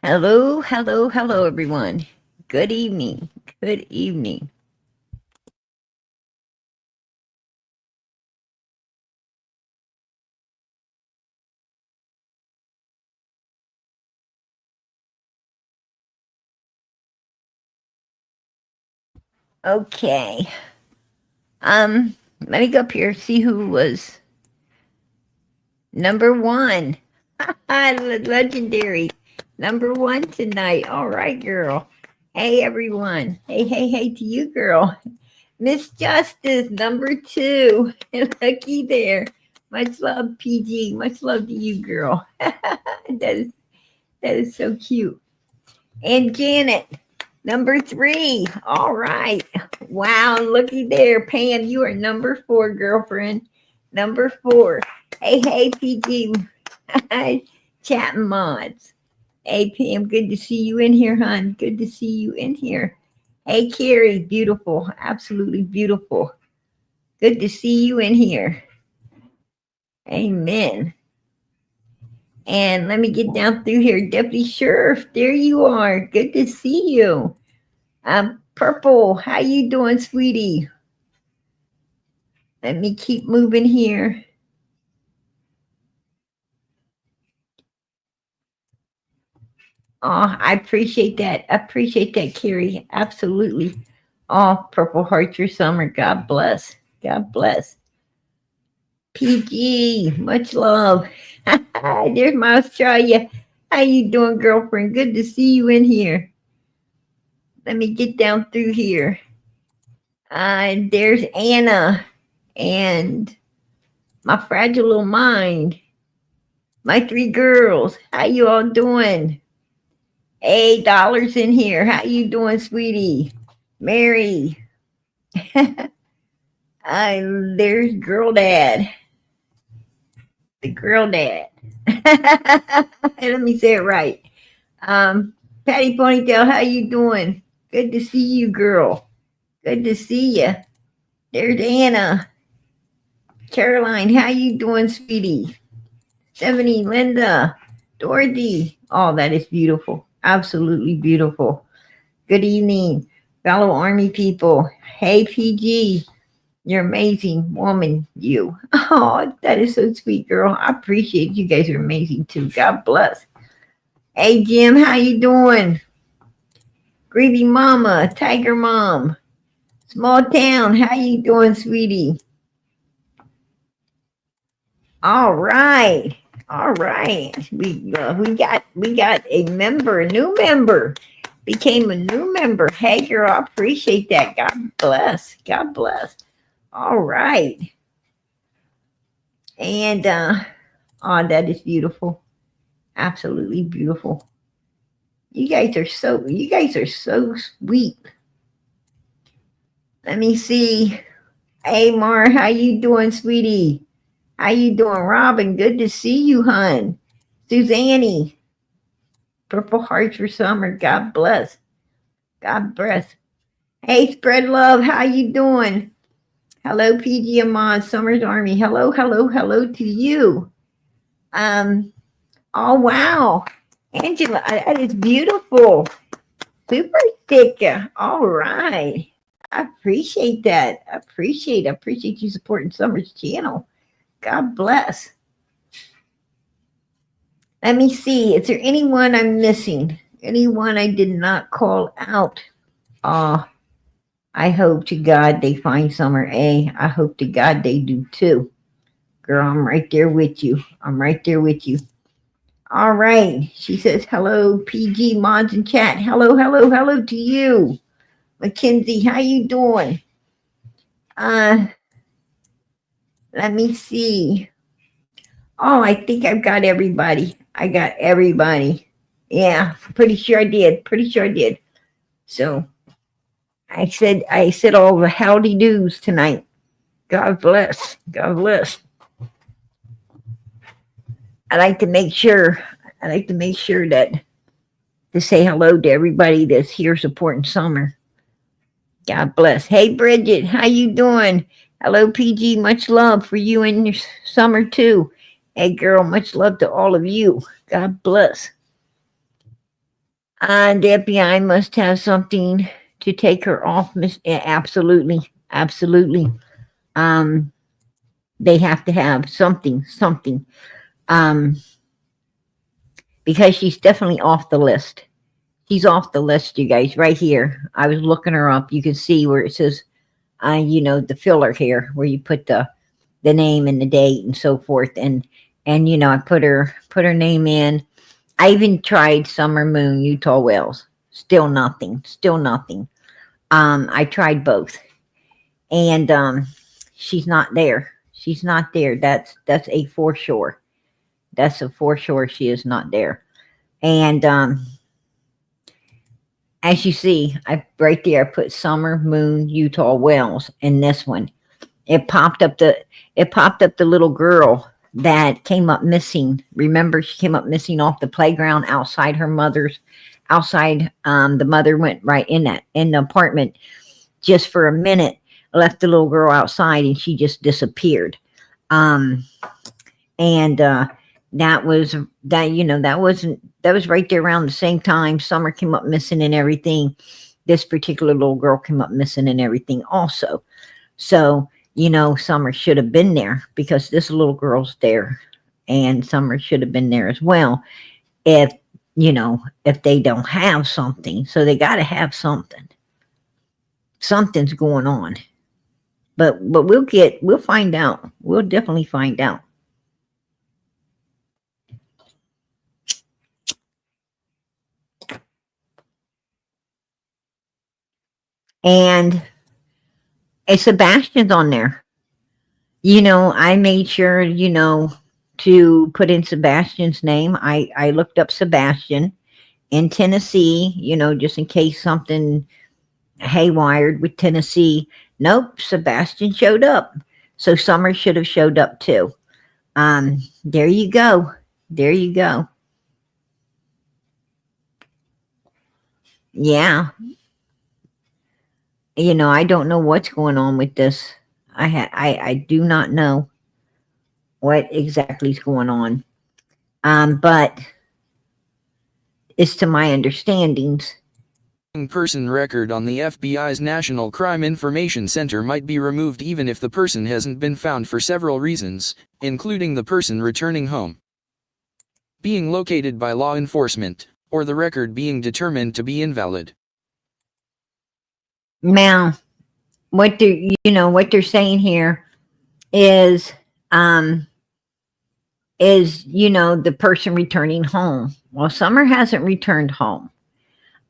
Hello, hello, hello, everyone. Good evening. Good evening. Okay. Let me go up here see who was number one. Legendary. Number one tonight. All right, girl. Hey, everyone. Hey, hey, hey to you, girl. Miss Justice, number two. Lucky there. Much love, PG. Much love to you, girl. Is that is so cute. And Janet, number three. All right. Wow, looky there. Pam, you are number four, girlfriend. Number four. Hey, hey, PG. Chatting mods. Hey, Pam, good to see you in here, hon. Good to see you in here. Hey, Carrie, beautiful. Absolutely beautiful. Good to see you in here. Amen. And let me get down through here. Deputy Sheriff, there you are. Good to see you. Purple, how you doing, sweetie? Let me keep moving here. Oh, I appreciate that. I appreciate that, Carrie. Absolutely. Oh, Purple Heart, your summer. God bless. God bless. PG, much love. There's my Australia. How you doing, girlfriend? Good to see you in here. Let me get down through here. There's Anna and my fragile little mind. My three girls. How you all doing? $8 in here. How you doing, sweetie? Mary. There's girl dad. The girl dad. Let me say it right. Patty Ponytail, how you doing? Good to see you, girl. Good to see you. There's Anna. Caroline, how you doing, sweetie? 70, Linda, Dorothy. Oh, that is beautiful. Absolutely beautiful. Good evening, fellow Army people. Hey, PG, you're amazing woman, you. Oh, that is so sweet, girl. I appreciate you guys are amazing too. God bless. Hey, Jim, how you doing? Greedy Mama, Tiger Mom, Small Town, how you doing, sweetie? All right, all right. We got a member, a new member. Became a new member. Hey, girl, I appreciate that. God bless. God bless. All right. And oh, that is beautiful. Absolutely beautiful. You guys are so sweet. Let me see. Hey Mar, how you doing, sweetie? How you doing, Robin? Good to see you, hun. Suzanne, Purple Hearts for Summer. God bless. God bless. Hey, spread love. How you doing? Hello, PG Amon, Summer's Army. Hello, hello, hello to you. Um, oh wow. Angela, that is beautiful. Super sticker. All right. I appreciate that. I appreciate you supporting Summer's channel. God bless. Let me see. Is there anyone I'm missing? Anyone I did not call out? Uh, I hope to God they find Summer A. I hope to God they do too. Girl, I'm right there with you. I'm right there with you. All right. She says, hello, PG mods in chat. Hello, hello, hello to you. Mackenzie, how you doing? Uh, let me see. Oh, I think I've got everybody. I got everybody. Yeah, pretty sure I did. Pretty sure I did. So I said all the howdy do's tonight. God bless. God bless. I like to make sure. I like to make sure that to say hello to everybody that's here supporting Summer. God bless. Hey Bridget, how you doing? Hello PG, much love for you and your Summer too. Hey girl, much love to all of you. God bless. The FBI must have something to take her off. Absolutely, absolutely. Um, they have to have something. Um, because she's definitely off the list. She's off the list, you guys. Right here, I was looking her up. You can see where it says, the filler here, where you put the name and the date and so forth, and I put her name in. I even tried Summer Moon, Utah Wells. Still nothing. Still nothing. I tried both, and she's not there. She's not there. That's a for sure. That's a for sure. She is not there. And as you see, I right there I put Summer Moon Utah Wells in this one. It popped up the little girl that came up missing. Remember, she came up missing off the playground outside her mother's outside. The mother went right in the apartment just for a minute, left the little girl outside, and she just disappeared. And that was right there around the same time Summer came up missing and everything. This particular little girl came up missing and everything also. So Summer should have been there because this little girl's there, and Summer should have been there as well. If they don't have something, so they got to have something. Something's going on, but we'll find out. We'll definitely find out. And Sebastian's on there. I made sure, to put in Sebastian's name. I looked up Sebastian in Tennessee, just in case something haywired with Tennessee. Nope, Sebastian showed up. So Summer should have showed up too. There you go. There you go. Yeah. I don't know what's going on with this. I do not know what exactly is going on. But it's to my understandings. Person record on the FBI's National Crime Information Center might be removed even if the person hasn't been found for several reasons, including the person returning home, being located by law enforcement, or the record being determined to be invalid. Now, what they're saying here is the person returning home. Well, Summer hasn't returned home,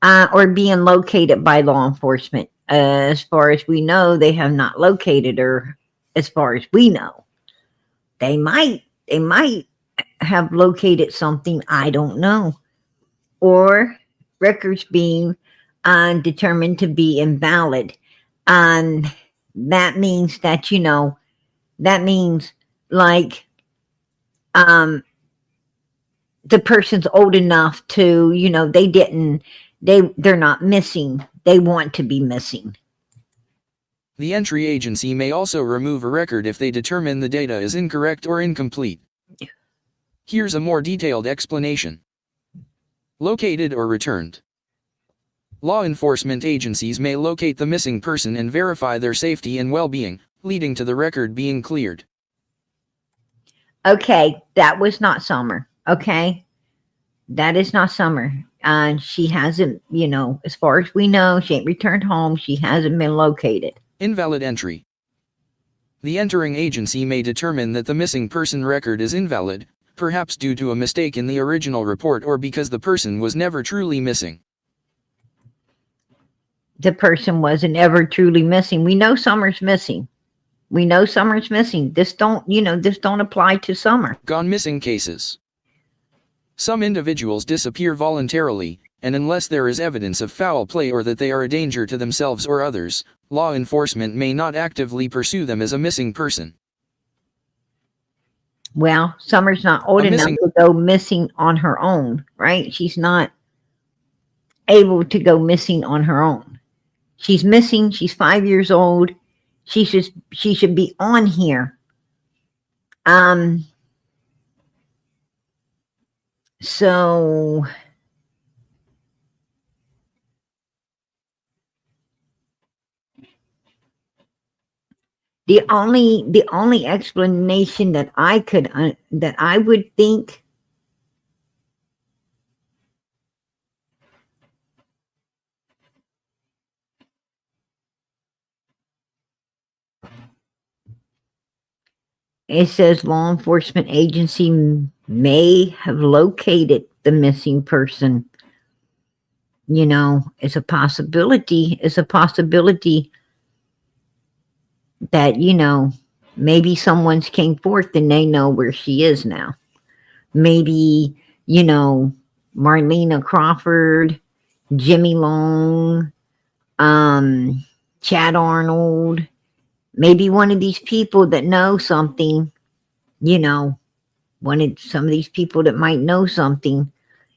or being located by law enforcement. As far as we know, they have not located her. As far as we know, they might have located something. I don't know, or records being determined to be invalid. That means that like the person's old enough to they're not missing. They want to be missing. The entry agency may also remove a record if they determine the data is incorrect or incomplete. Here's a more detailed explanation. Located or returned. Law enforcement agencies may locate the missing person and verify their safety and well-being, leading to the record being cleared. Okay, that was not Summer. Okay, that is not Summer. She hasn't, as far as we know, she ain't returned home. She hasn't been located. Invalid entry. The entering agency may determine that the missing person record is invalid, perhaps due to a mistake in the original report or because the person was never truly missing. The person wasn't ever truly missing. We know Summer's missing. We know Summer's missing. This don't apply to Summer. Gone missing cases. Some individuals disappear voluntarily, and unless there is evidence of foul play or that they are a danger to themselves or others, law enforcement may not actively pursue them as a missing person. Well, Summer's not old enough to go missing on her own, right? She's not able to go missing on her own. She's missing. She's 5 years old. She should be on here. So The only explanation that that I would think, it says law enforcement agency may have located the missing person. It's a possibility. It's a possibility that, maybe someone's came forth and they know where she is now. Maybe, Marlena Crawford, Jimmy Long, Chad Arnold, maybe one of these people that know something, some of these people that might know something.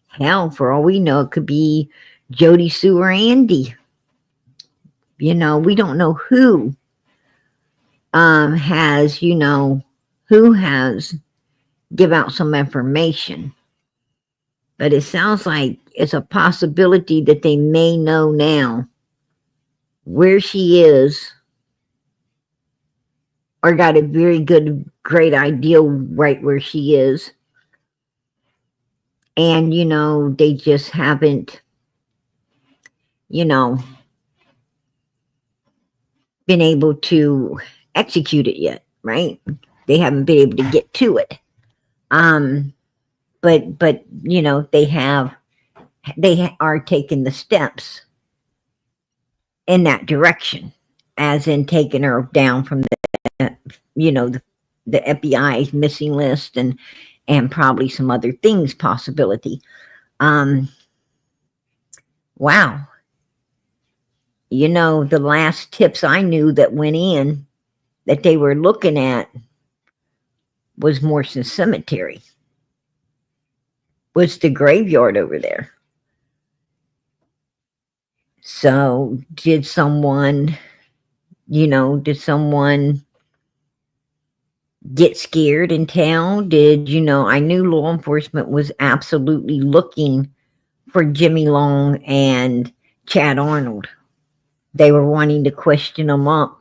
Hell, for all we know, it could be Jody Sue or Andy. We don't know who has give out some information. But it sounds like it's a possibility that they may know now where she is, or got a very great idea right where she is. And, they just haven't, been able to execute it yet, right? They haven't been able to get to it. But they are taking the steps in that direction, as in taking her down from the FBI's missing list and probably some other things possibility. Wow. The last tips I knew that went in that they were looking at was Morrison Cemetery. Was the graveyard over there. So did someone get scared in town? I knew law enforcement was absolutely looking for Jimmy Long and Chad Arnold. They were wanting to question them up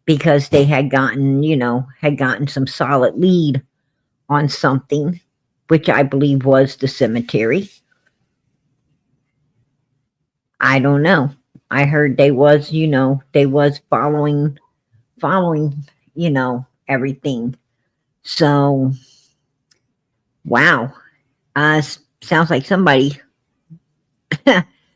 because they had gotten some solid lead on something, which I believe was the cemetery. I don't know. I heard they was following, everything. So, wow. Sounds like somebody,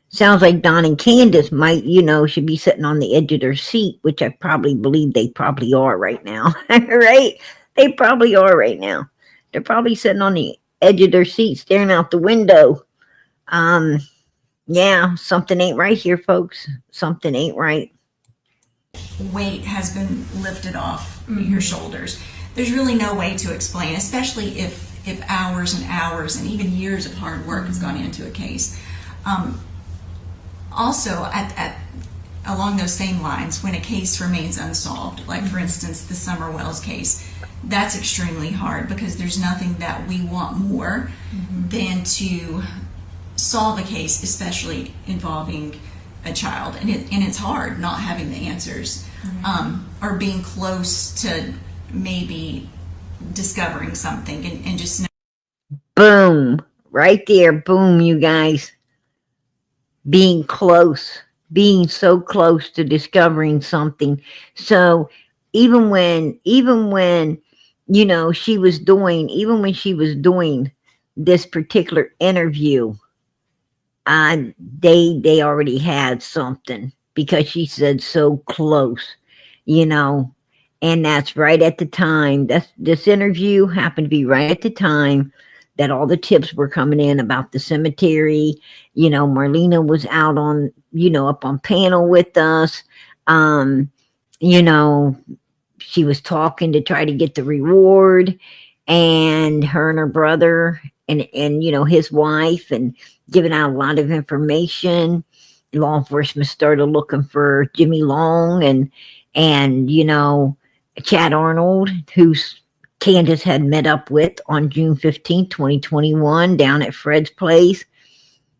sounds like Don and Candace might, should be sitting on the edge of their seat, which I probably believe they probably are right now, right? They probably are right now. They're probably sitting on the edge of their seat, staring out the window. Yeah, something ain't right here, folks. Something ain't right. Weight has been lifted off your shoulders. There's really no way to explain, especially if hours and hours and even years of hard work has gone into a case. Also, along those same lines, when a case remains unsolved, like for instance the Summer Wells case, that's extremely hard because there's nothing that we want more than to solve a case, especially involving a child, and it's hard not having the answers, or being close to maybe discovering something and just boom, right there, boom, you guys. Being so close to discovering something. So even when she was doing this particular interview, they already had something, because she said so close, and that's right at the time. This interview happened to be right at the time that all the tips were coming in about the cemetery. Marlena was out on, up on panel with us. She was talking to try to get the reward, and her and her brother and his wife, and giving out a lot of information. Law enforcement started looking for Jimmy Long and Chad Arnold, who's Candace had met up with on June 15th, 2021, down at Fred's place.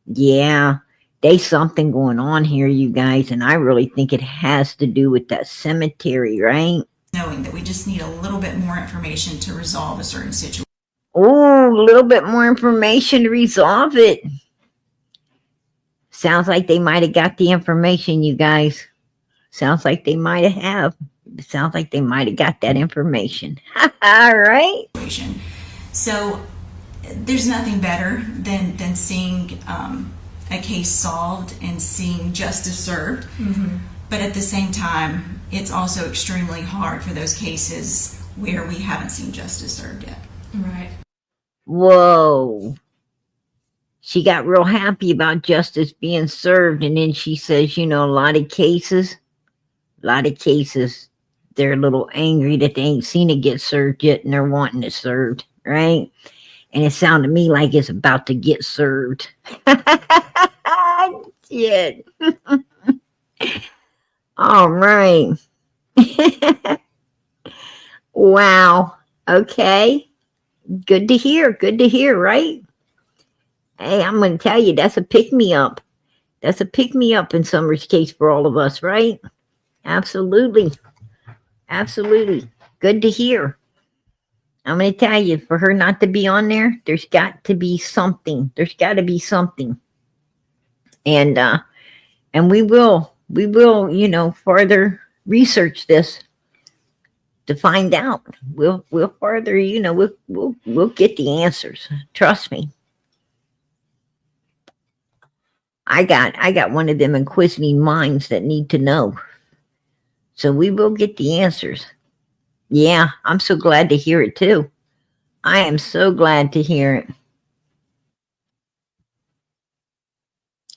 Yeah, there's something going on here, you guys, and I really think it has to do with that cemetery, right? knowing that we just need a little bit more information to resolve a certain situation. Oh, a little bit more information to resolve it. Sounds like they might have got the information, you guys. Sounds like they might have. Sounds like they might have got that information. All right. So there's nothing better than seeing a case solved and seeing justice served. Mm-hmm. But at the same time, it's also extremely hard for those cases where we haven't seen justice served yet. Right. Whoa. She got real happy about justice being served, and then she says, a lot of cases, they're a little angry that they ain't seen it get served yet, and they're wanting it served, right? And it sounded to me like it's about to get served. Shit. All right. Wow. Okay. Good to hear, right? Hey, I'm going to tell you, that's a pick-me-up. That's a pick-me-up in Summer's case for all of us, right? Absolutely. Absolutely. Good to hear. I'm going to tell you, for her not to be on there, there's got to be something. There's got to be something. And we will, further research this to find out. We'll further, we'll get the answers. Trust me. I got one of them inquisitive minds that need to know. So we will get the answers. Yeah, I'm so glad to hear it too. I am so glad to hear it.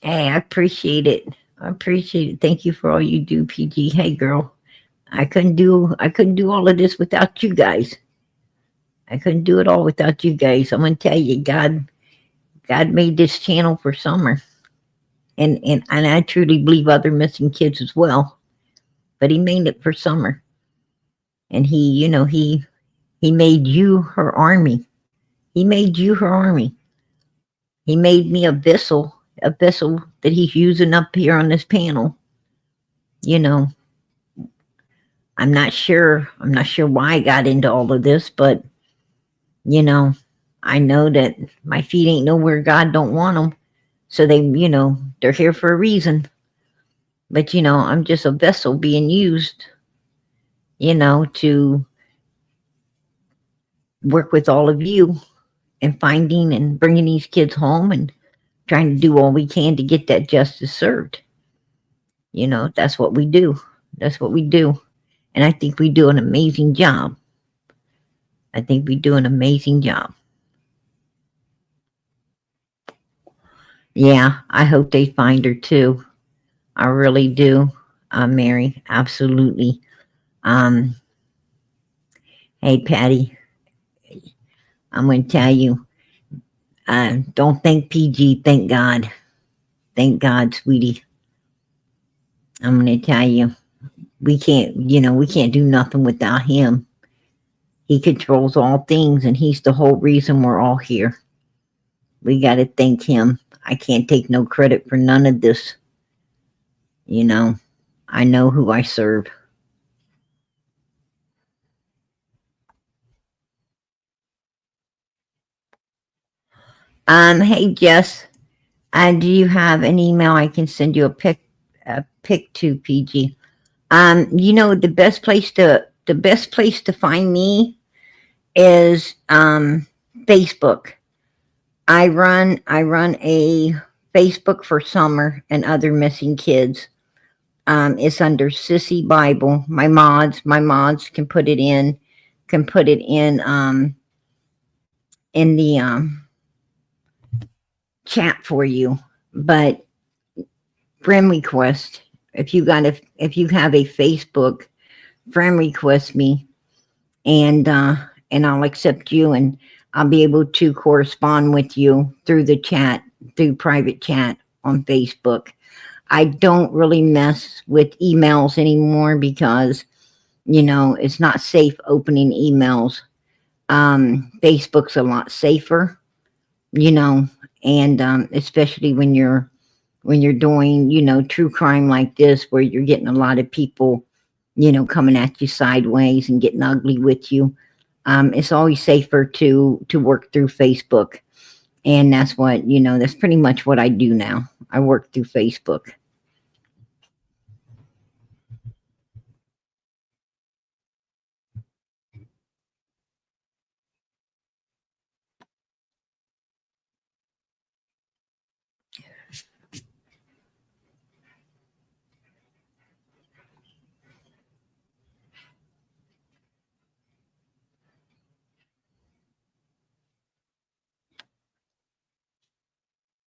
Hey, I appreciate it. Thank you for all you do, PG. Hey, girl, I couldn't do all of this without you guys. I couldn't do it all without you guys. I'm gonna tell you, God made this channel for Summer, and I truly believe other missing kids as well. But He made it for Summer, and He made you her army. He made you her army. He made me a vessel that He's using up here on this panel. I'm not sure why I got into all of this, but I know that my feet ain't nowhere God don't want them. So they're here for a reason. But I'm just a vessel being used, to work with all of you and finding and bringing these kids home and trying to do all we can to get that justice served. That's what we do. And I think we do an amazing job. Yeah, I hope they find her too. I really do, Mary. Absolutely. Hey, Patty, I'm going to tell you, don't thank PG. Thank God. Thank God, sweetie. I'm going to tell you, we can't do nothing without Him. He controls all things, and He's the whole reason we're all here. We got to thank Him. I can't take no credit for none of this. I know who I serve. Hey, Jess, do you have an email I can send you a pic to, PG? The best place to find me is Facebook. I run a Facebook for Summer and other missing kids. It's under Sissy Bible. My mods can put it in the chat for you. But friend request, if you have a Facebook, friend request me, and I'll accept you, and I'll be able to correspond with you through the chat, through private chat on Facebook. I don't really mess with emails anymore because, it's not safe opening emails. Facebook's a lot safer, and especially when you're doing, true crime like this, where you're getting a lot of people, coming at you sideways and getting ugly with you. It's always safer to work through Facebook. And that's what, that's pretty much what I do now. I work through Facebook.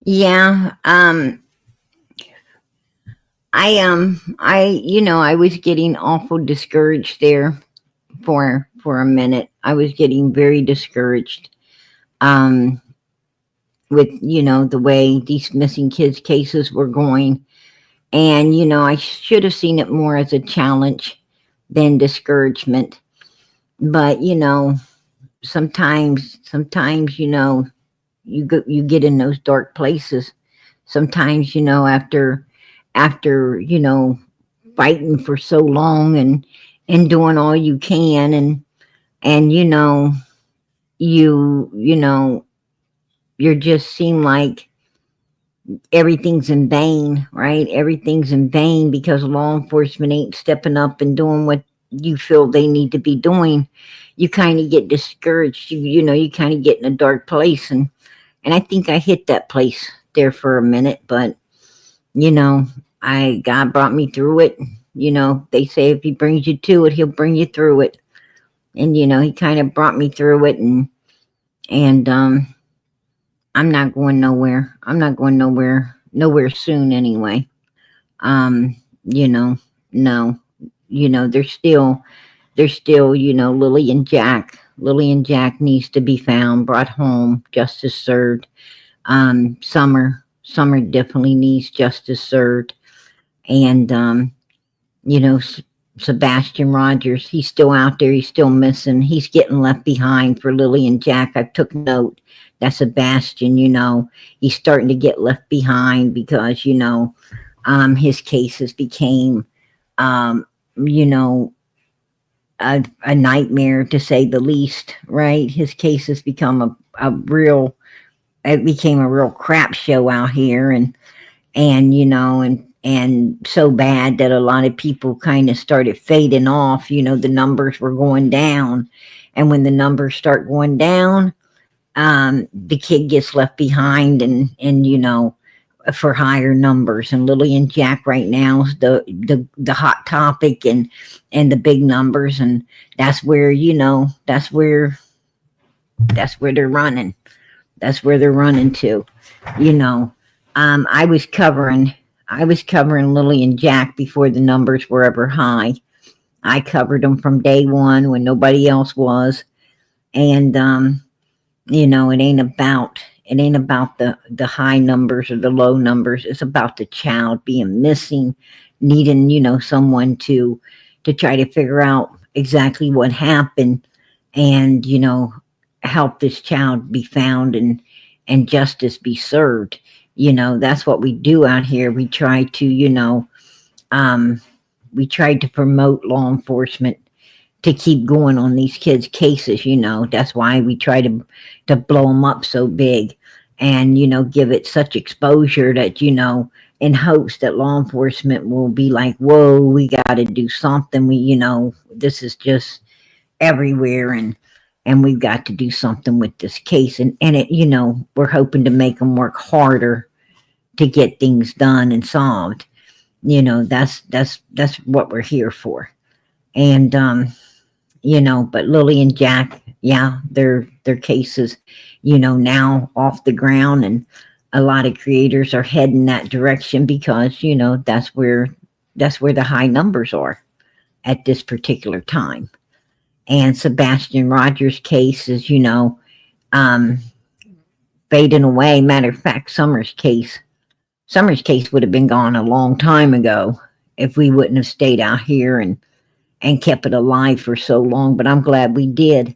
Yeah. I was getting awful discouraged there for a minute. I was getting very discouraged. Um, with the way these missing kids cases were going, and I should have seen it more as a challenge than discouragement. But sometimes you get in those dark places. Sometimes after fighting for so long and doing all you can, and you just seem like everything's in vain, right? Everything's in vain because law enforcement ain't stepping up and doing what you feel they need to be doing. You kind of get discouraged. You kind of get in a dark place, and I think I hit that place there for a minute, but God brought me through it. They say if he brings you to it, he'll bring you through it. And he kind of brought me through it, and I'm not going nowhere. I'm not going nowhere soon anyway. Um, no, there's still, Lily and Jack. Lily and Jack needs to be found, brought home, justice served. Summer definitely needs justice served. And, you know, S- Sebastian Rogers, he's still out there. He's still missing. He's getting left behind for Lily and Jack. I took note that Sebastian, he's starting to get left behind because, his cases became, um, you know, a nightmare to say the least, right? His cases become it became a real crap show out here. And so bad that a lot of people kind of started fading off. The numbers were going down, and when the numbers start going down, the kid gets left behind, and for higher numbers. And Lily and Jack right now is the hot topic, and the big numbers, and that's where they're running. That's where they're running to. you know I was covering Lily and Jack before the numbers were ever high. I covered them from day one when nobody else was. And it ain't about the high numbers or the low numbers. It's about the child being missing, needing someone to try to figure out exactly what happened, and help this child be found, and justice be served. That's what we do out here. Um, we try to promote law enforcement to keep going on these kids' cases. That's why we try to blow them up so big, and give it such exposure that in hopes that law enforcement will be like, whoa, we got to do something. This is just everywhere, and we've got to do something with this case. And it, we're hoping to make them work harder to get things done and solved. That's what we're here for. And but Lily and Jack, yeah, their cases, now off the ground, and a lot of creators are heading that direction because that's where the high numbers are at this particular time. And Sebastian Rogers' case is um, fading away. Matter of fact, Summer's case would have been gone a long time ago if we wouldn't have stayed out here and kept it alive for so long. But I'm glad we did.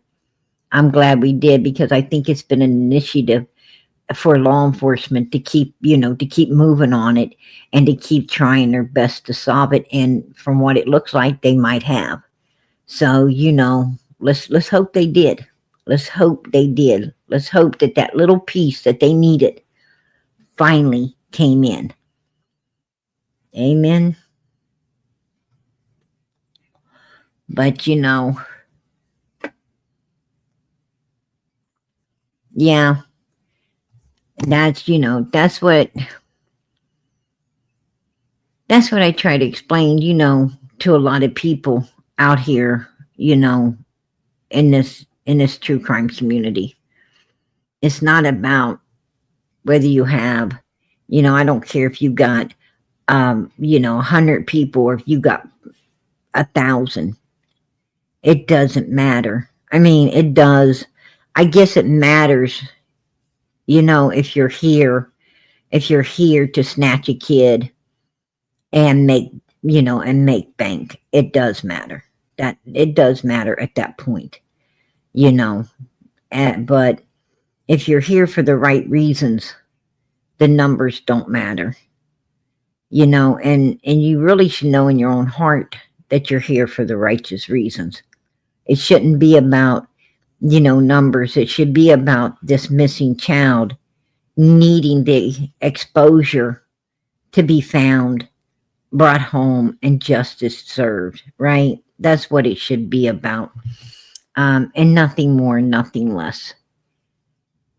I'm glad we did, because I think it's been an initiative for law enforcement to keep, to keep moving on it and to keep trying their best to solve it. And from what it looks like, they might have. So, let's hope they did. Let's hope they did. Let's hope that that little piece that they needed finally came in. Amen. But, yeah, that's what I try to explain, to a lot of people out here, in this true crime community. It's not about whether you have, I don't care if you got, 100 people or if you got 1,000. It doesn't matter. I mean, it does. I guess it matters, if you're here to snatch a kid and make bank. It does matter. That it does matter at that point, but if you're here for the right reasons, the numbers don't matter, and you really should know in your own heart that you're here for the righteous reasons. It shouldn't be about, numbers. It should be about this missing child needing the exposure to be found, brought home, and justice served, right? That's what it should be about. And nothing more, nothing less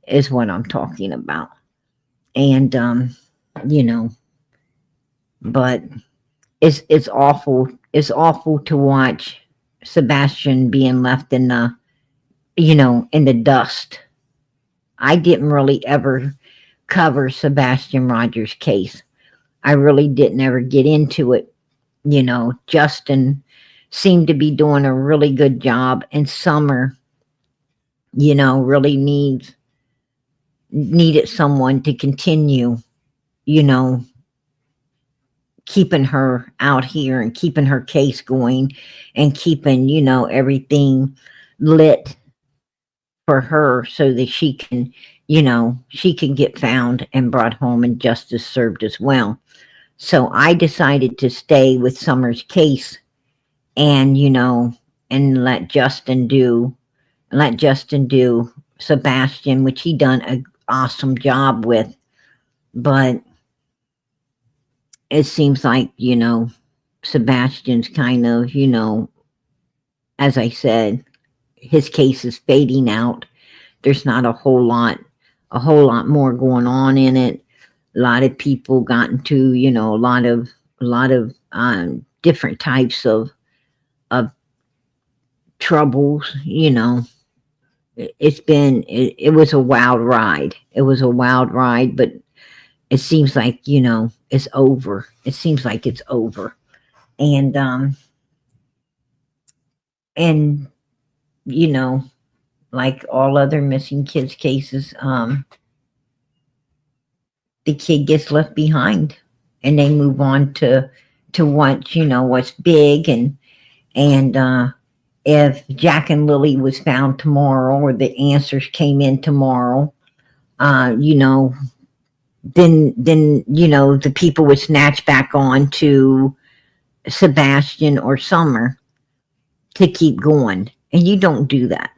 is what I'm talking about. And, but it's awful. It's awful to watch Sebastian being left in the, in the dust. I didn't really ever cover Sebastian Rogers' case. I really didn't ever get into it. Justin seemed to be doing a really good job, and Summer, really needed someone to continue, keeping her out here and keeping her case going and keeping, everything lit for her so that she can get found and brought home and justice served as well. So I decided to stay with Summer's case and, and let Justin do Sebastian, which he done an awesome job with. But it seems like, Sebastian's kind of, as I said, his case is fading out. There's not a whole lot more going on in it. A lot of people got into, a lot of different types of troubles. It was a wild ride. It was a wild ride, but it seems like, it's over. It seems like it's over. And like all other missing kids cases, the kid gets left behind and they move on to what, what's big. And if Jack and Lily was found tomorrow or the answers came in tomorrow, then, the people would snatch back on to Sebastian or Summer to keep going. And you don't do that.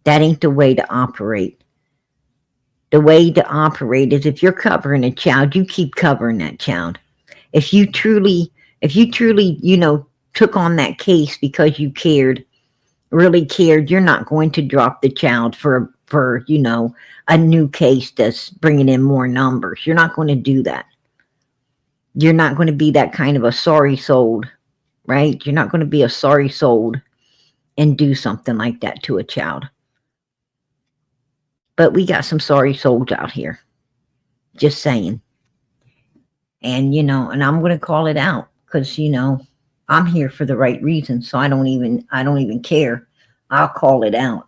That ain't the way to operate. The way to operate is if you're covering a child, you keep covering that child. If you truly, took on that case because you really cared, you're not going to drop the child for a new case that's bringing in more numbers. You're not going to do that. You're not going to be that kind of a sorry soul, right? You're not going to be a sorry soul and do something like that to a child. But we got some sorry souls out here. Just saying. And, and I'm going to call it out because, I'm here for the right reason. So I don't even care. I'll call it out.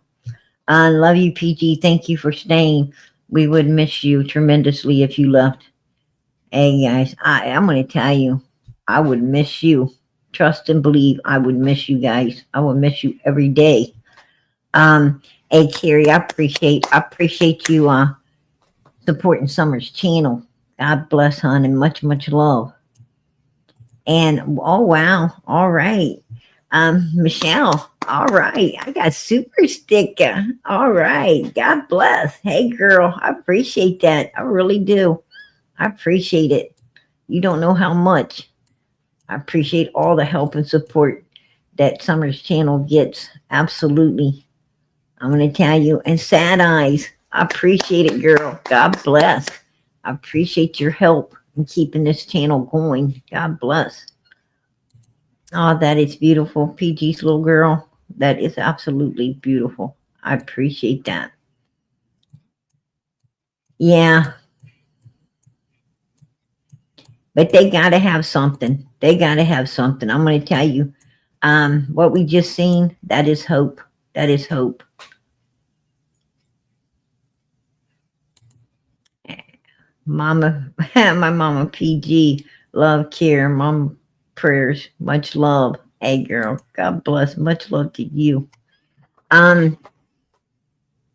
I love you, PG. Thank you for staying. We would miss you tremendously if you left. Hey, guys, I'm going to tell you, I would miss you. Trust and believe I would miss you guys. I would miss you every day. Hey, Carrie, I appreciate you supporting Summer's channel. God bless, hon, and much, much love. And oh wow, all right. Michelle, all right. I got super sticker. All right. God bless. Hey girl, I appreciate that. I really do. I appreciate it. You don't know how much. I appreciate all the help and support that Summer's channel gets. Absolutely. I'm gonna tell you. And Sad Eyes, I appreciate it, girl. God bless. I appreciate your help in keeping this channel going. God bless. Oh, that is beautiful. PG's little girl. That is absolutely beautiful. I appreciate that. Yeah. But they got to have something. They got to have something. I'm going to tell you, what we just seen, that is hope. That is hope. Mama, my mama PG, love, care, mom prayers, much love. Hey girl, God bless, much love to you. Yeah,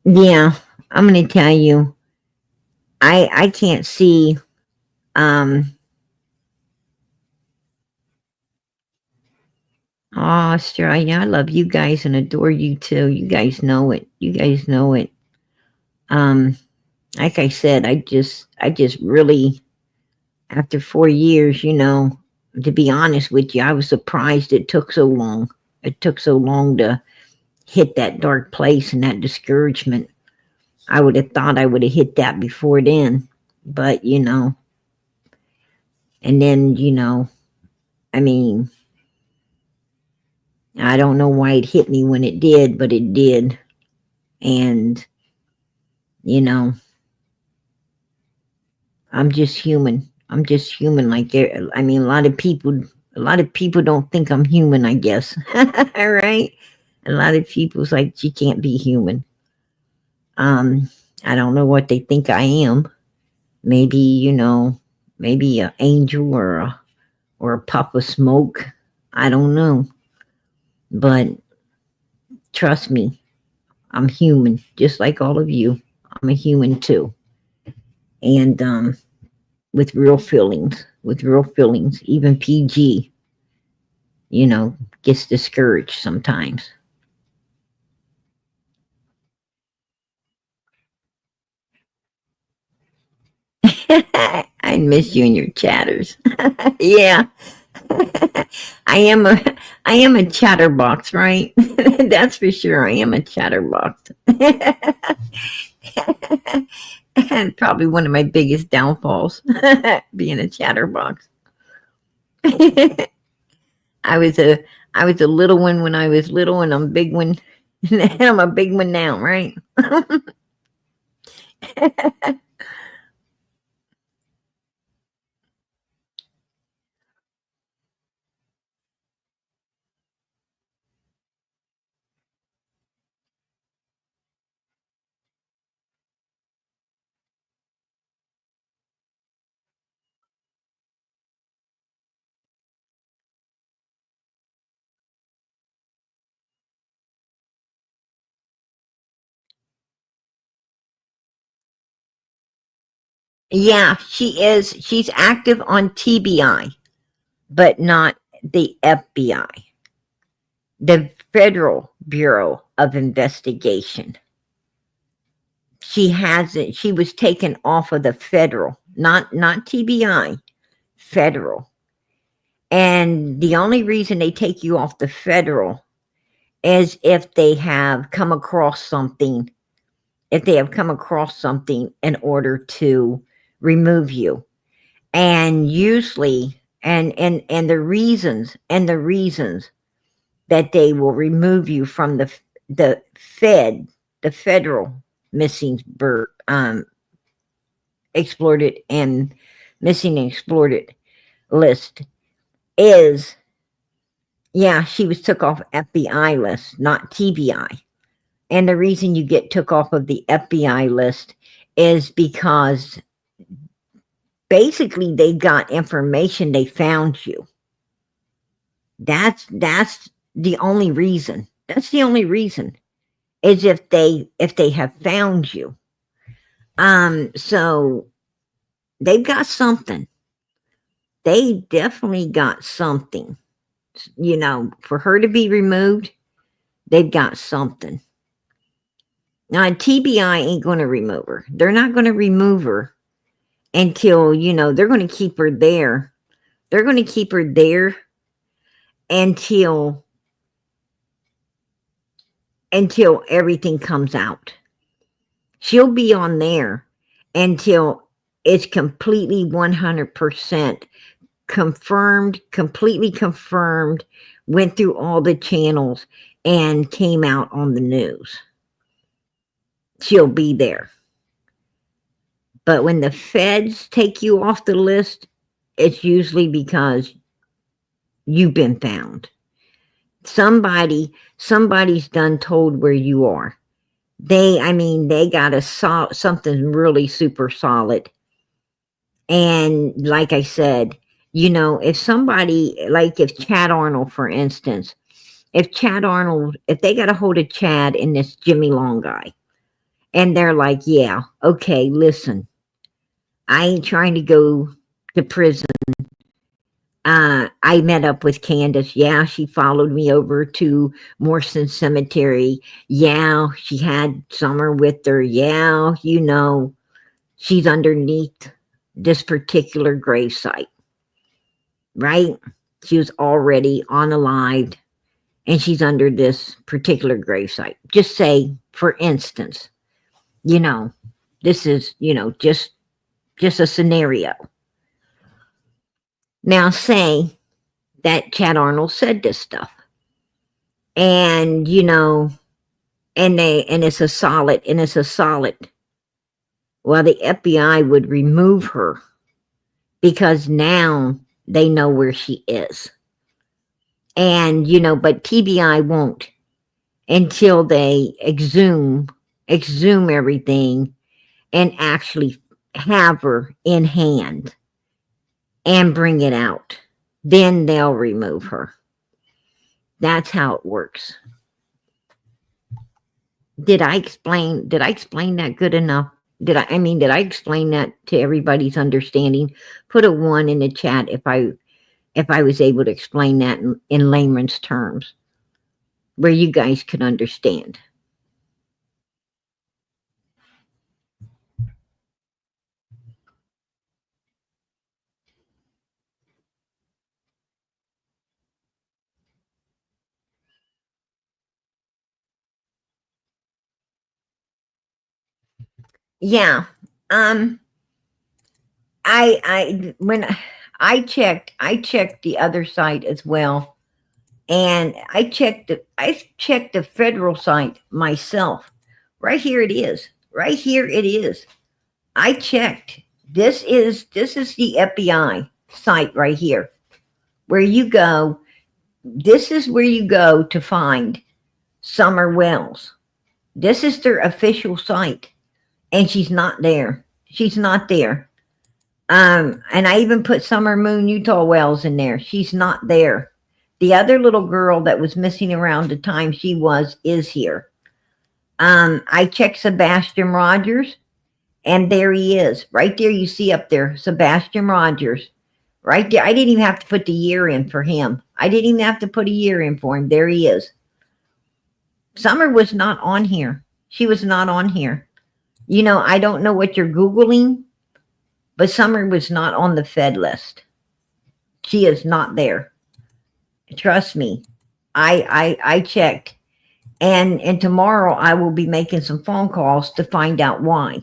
I'm gonna tell you, I can't see, oh Australia, I love you guys and adore you too. You guys know it. You guys know it. Like I said, I just really, after 4 years, you know, to be honest with you, I was surprised it took so long. It took so long to hit that dark place and that discouragement. I would have thought I would have hit that before then, but you know, and then, you know, I mean, I don't know why it hit me when it did, but it did. And, you know, I'm just human. I'm just human. Like, I mean, a lot of people don't think I'm human, I guess. All right. A lot of people's like, she can't be human. I don't know what they think I am. Maybe, you know, maybe an angel or a puff of smoke. I don't know. But trust me, I'm human, just like all of you. I'm a human too. And with real feelings, even PG, you know, gets discouraged sometimes. I miss you and your chatters. Yeah. I am a chatterbox, right? That's for sure. I am a chatterbox. And probably one of my biggest downfalls, being a chatterbox. I was a little one when I was little, and I'm a big one. And I'm a big one now, right? Yeah, she is. She's active on TBI, but not the FBI, the Federal Bureau of Investigation. She hasn't. She was taken off of the federal, not TBI, federal. And the only reason they take you off the federal is if they have come across something. If they have come across something in order to remove you. And usually, and the reasons that they will remove you from the federal missing bird, exploited and missing and exploited list is, yeah, she was took off FBI list, not TBI. And the reason you get took off of the FBI list is because basically they got information, they found you. That's the only reason. That's the only reason, is if they have found you. So they've got something. They definitely got something. You know, for her to be removed, they've got something. Now, TBI ain't going to remove her. They're not going to remove her until, you know, they're going to keep her there. They're going to keep her there until everything comes out. She'll be on there until it's completely 100% confirmed, completely confirmed, went through all the channels and came out on the news. She'll be there. But when the feds take you off the list, it's usually because you've been found. Somebody's done told where you are. They got something really super solid. And like I said, you know, if somebody, like if Chad Arnold, for instance, if they got a hold of Chad and this Jimmy Long guy, and they're like, yeah, okay, listen, I ain't trying to go to prison. I met up with Candace. Yeah, she followed me over to Morrison Cemetery. Yeah, she had Summer with her. Yeah, you know, she's underneath this particular gravesite, right? She was already unalived, and she's under this particular gravesite. Just say, for instance, you know, this is, you know, just a scenario. Now, say that Chad Arnold said this stuff, and you know, and it's a solid. Well, the FBI would remove her because now they know where she is, and you know, but TBI won't until they exhume everything and actually have her in hand and bring it out. Then they'll remove her. That's how it works. Did I explain that good enough? Did I explain that to everybody's understanding? Put a 1 in the chat if I was able to explain that in layman's terms, where you guys could understand. Yeah. When I checked the other site as well, and I checked the federal site myself. Right here it is. Right here it is. I checked. This is the FBI site right here, where you go. This is where you go to find Summer Wells. This is their official site, and she's not there. She's not there. And I even put Summer Moon Utah Wells in there. She's not there. The other little girl that was missing around the time she is here. I checked Sebastian Rogers, and there he is. Right there, you see up there, Sebastian Rogers. Right there. I didn't even have to put the year in for him. I didn't even have to put a year in for him. There he is. Summer was not on here. She was not on here. You know, I don't know what you're Googling, but Summer was not on the Fed list. She is not there. Trust me. I checked. And tomorrow I will be making some phone calls to find out why.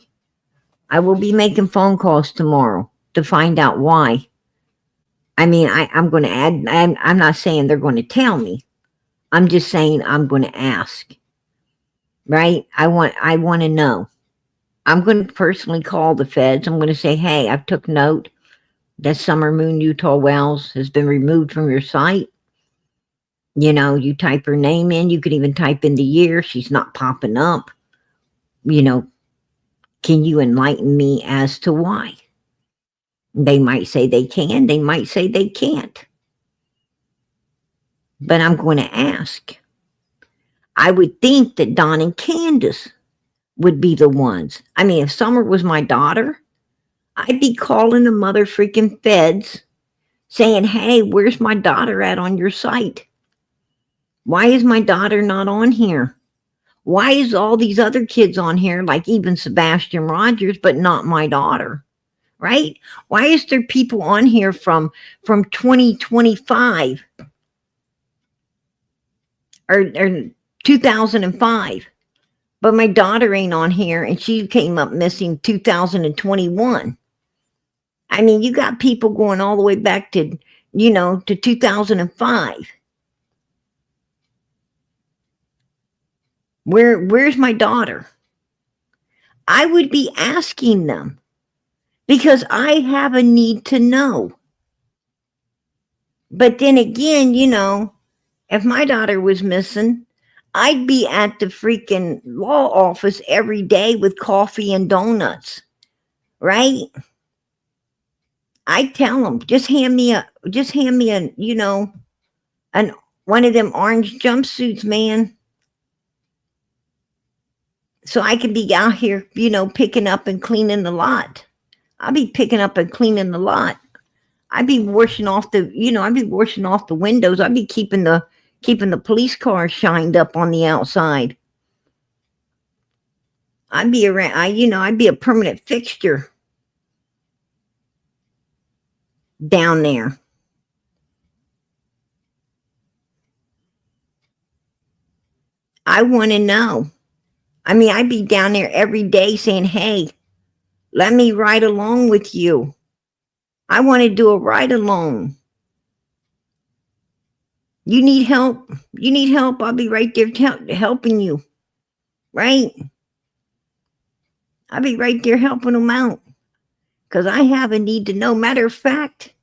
I will be making phone calls tomorrow to find out why. I mean, I'm going to add, I'm not saying they're going to tell me. I'm just saying I'm going to ask. Right? I want to know. I'm going to personally call the feds. I'm going to say, hey, I've took note that Summer Moon Utah Wells has been removed from your site. You know, you type her name in. You can even type in the year. She's not popping up. You know, can you enlighten me as to why? They might say they can. They might say they can't. But I'm going to ask. I would think that Don and Candace would be the ones. I mean, if Summer was my daughter, I'd be calling the mother freaking feds saying, hey, where's my daughter at on your site? Why is my daughter not on here? Why is all these other kids on here, like even Sebastian Rogers, but not my daughter? Right? Why is there people on here from 2025 or 2005? But my daughter ain't on here, and she came up missing 2021. I mean, you got people going all the way back to, to 2005. Where's my daughter? I would be asking them because I have a need to know. But then again, if my daughter was missing, I'd be at the freaking law office every day with coffee and donuts, right? I tell them, just hand me a, one of them orange jumpsuits, man. So I could be out here, picking up and cleaning the lot. I'll be picking up and cleaning the lot. I'd be washing off the windows. I'd be keeping the police cars shined up on the outside. I'd be I'd be a permanent fixture down there. I want to know. I mean, I'd be down there every day saying, hey, let me ride along with you. I want to do a ride along. You need help? I'll be right there helping you. Right? I'll be right there helping them out. Because I have a need to know. Matter of fact,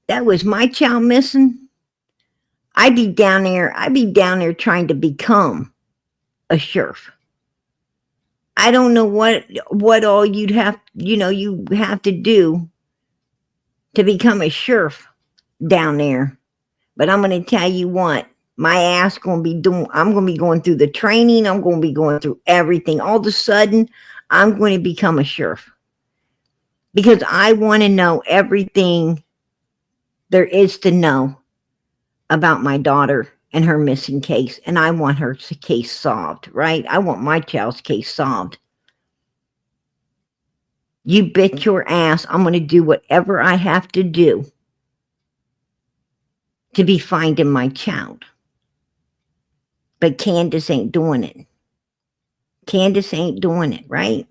that was my child missing. I'd be down there trying to become a sheriff. I don't know what all you have to do to become a sheriff down there. But I'm going to tell you what, my ass I'm going to be going through the training. I'm going to be going through everything. All of a sudden, I'm going to become a sheriff. Because I want to know everything there is to know about my daughter and her missing case. And I want her case solved, right? I want my child's case solved. You bet your ass I'm going to do whatever I have to do to be finding my child. But Candace ain't doing it. Candace ain't doing it, right?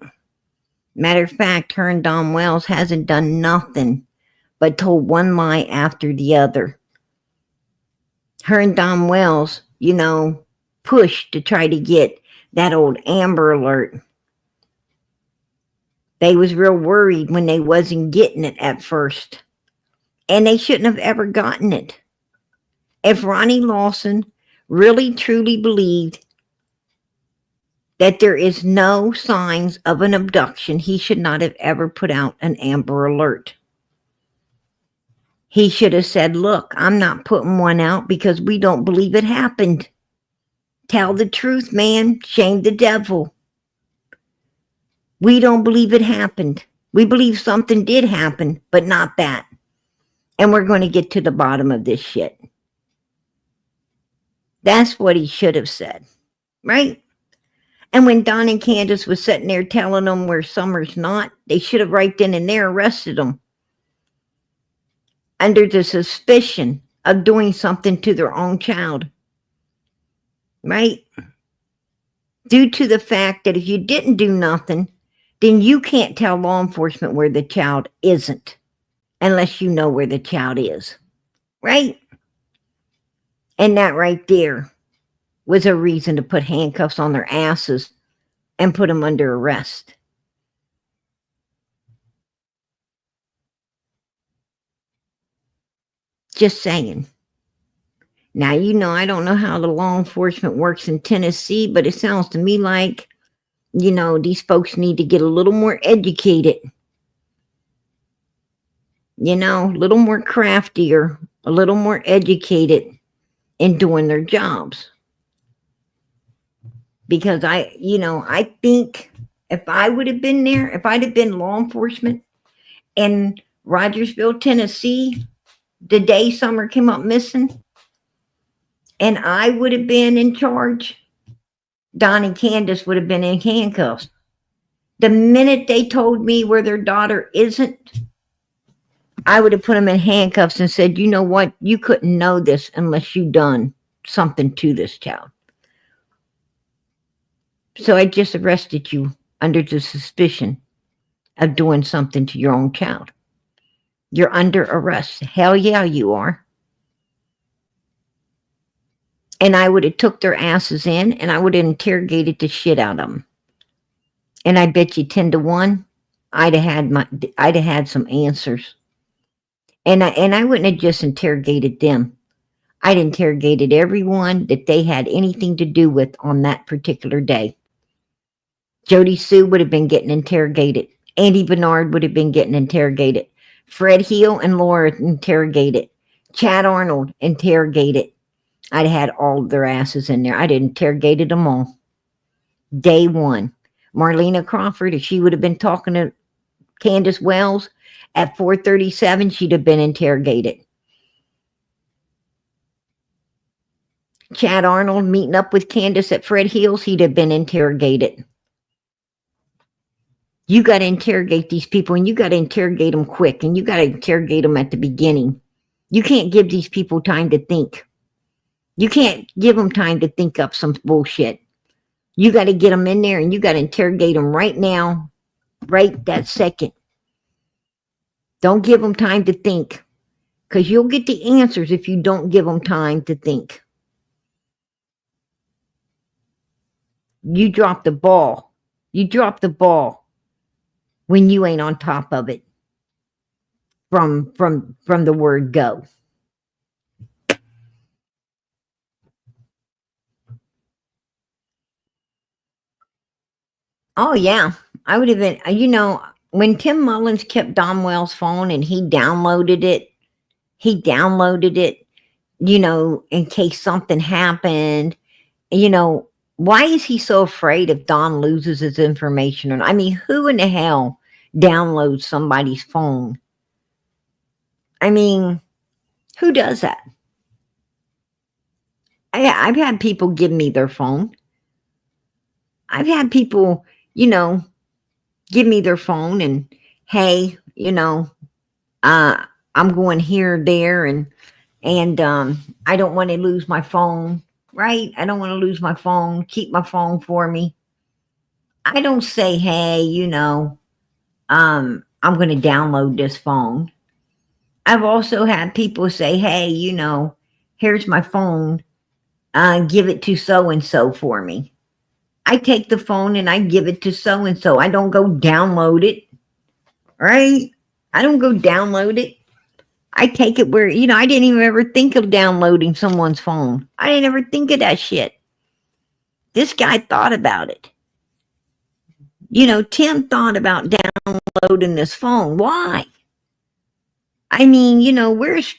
Matter of fact, her and Don Wells hasn't done nothing but told one lie after the other. Her and Don Wells, pushed to try to get that old Amber Alert. They was real worried when they wasn't getting it at first. And they shouldn't have ever gotten it. If Ronnie Lawson really truly believed that there is no signs of an abduction, he should not have ever put out an Amber Alert. He should have said, look, I'm not putting one out because we don't believe it happened. Tell the truth, man. Shame the devil. We don't believe it happened. We believe something did happen, but not that. And we're going to get to the bottom of this shit. That's what he should have said, right? And when Don and Candace was sitting there telling them where Summer's not, they should have right then and there arrested them under the suspicion of doing something to their own child, right? Due to the fact that if you didn't do nothing, then you can't tell law enforcement where the child isn't unless you know where the child is, right? And that right there was a reason to put handcuffs on their asses and put them under arrest. Just saying. Now, I don't know how the law enforcement works in Tennessee, but it sounds to me like, these folks need to get a little more educated. A little more craftier, a little more educated in doing their jobs. because I think if I would have been there, if I'd have been law enforcement in Rogersville, Tennessee, the day Summer came up missing, and I would have been in charge, Don and Candace would have been in handcuffs. The minute they told me where their daughter isn't, I would have put them in handcuffs and said, you know what? You couldn't know this unless you done something to this child. So I just arrested you under the suspicion of doing something to your own child. You're under arrest. Hell yeah, you are. And I would have took their asses in and I would have interrogated the shit out of them. And I bet you 10-1, I'd have had some answers. And I wouldn't have just interrogated them. I'd interrogated everyone that they had anything to do with on that particular day. Jody Sue would have been getting interrogated. Andy Bernard would have been getting interrogated. Fred Heel and Laura interrogated. Chad Arnold interrogated. I'd had all of their asses in there. I'd interrogated them all. Day one. Marlena Crawford, if she would have been talking to Candace Wells at 4:37, she'd have been interrogated. Chad Arnold meeting up with Candace at Fred Hill's, he'd have been interrogated. You got to interrogate these people, and you got to interrogate them quick, and you got to interrogate them at the beginning. You can't give these people time to think. You can't give them time to think up some bullshit. You got to get them in there, and you got to interrogate them right now, right that second. Don't give them time to think, because you'll get the answers if you don't give them time to think. You drop the ball. You drop the ball when you ain't on top of it from the word go. Oh yeah, I would have been, when Tim Mullins kept Don Wells' phone and he downloaded it, in case something happened, why is he so afraid if Don loses his information? I mean, who in the hell downloads somebody's phone? I mean, who does that? I've had people give me their phone. I've had people, give me their phone and, hey, I'm going here, there, and I don't want to lose my phone, right? I don't want to lose my phone. Keep my phone for me. I don't say, hey, I'm going to download this phone. I've also had people say, hey, here's my phone. Give it to so-and-so for me. I take the phone and I give it to so-and-so. I don't go download it, right? I don't go download it. I take it where, I didn't even ever think of downloading someone's phone. I didn't ever think of that shit. This guy thought about it. Tim thought about downloading this phone. Why? I mean, where's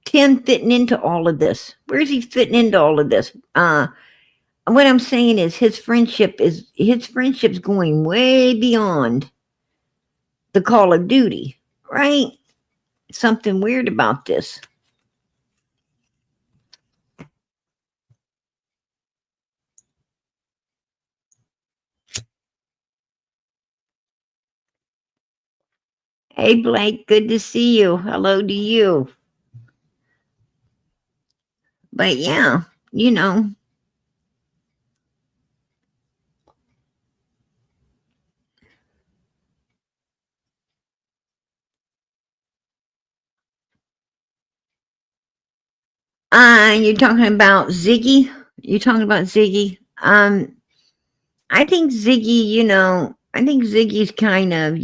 Tim fitting into all of this? Where's he fitting into all of this? What I'm saying is his friendship's going way beyond the Call of Duty, right? Something weird about this. Hey, Blake, good to see you. Hello to you. But yeah, you're talking about Ziggy? You're talking about Ziggy? I think Ziggy, I think Ziggy's kind of,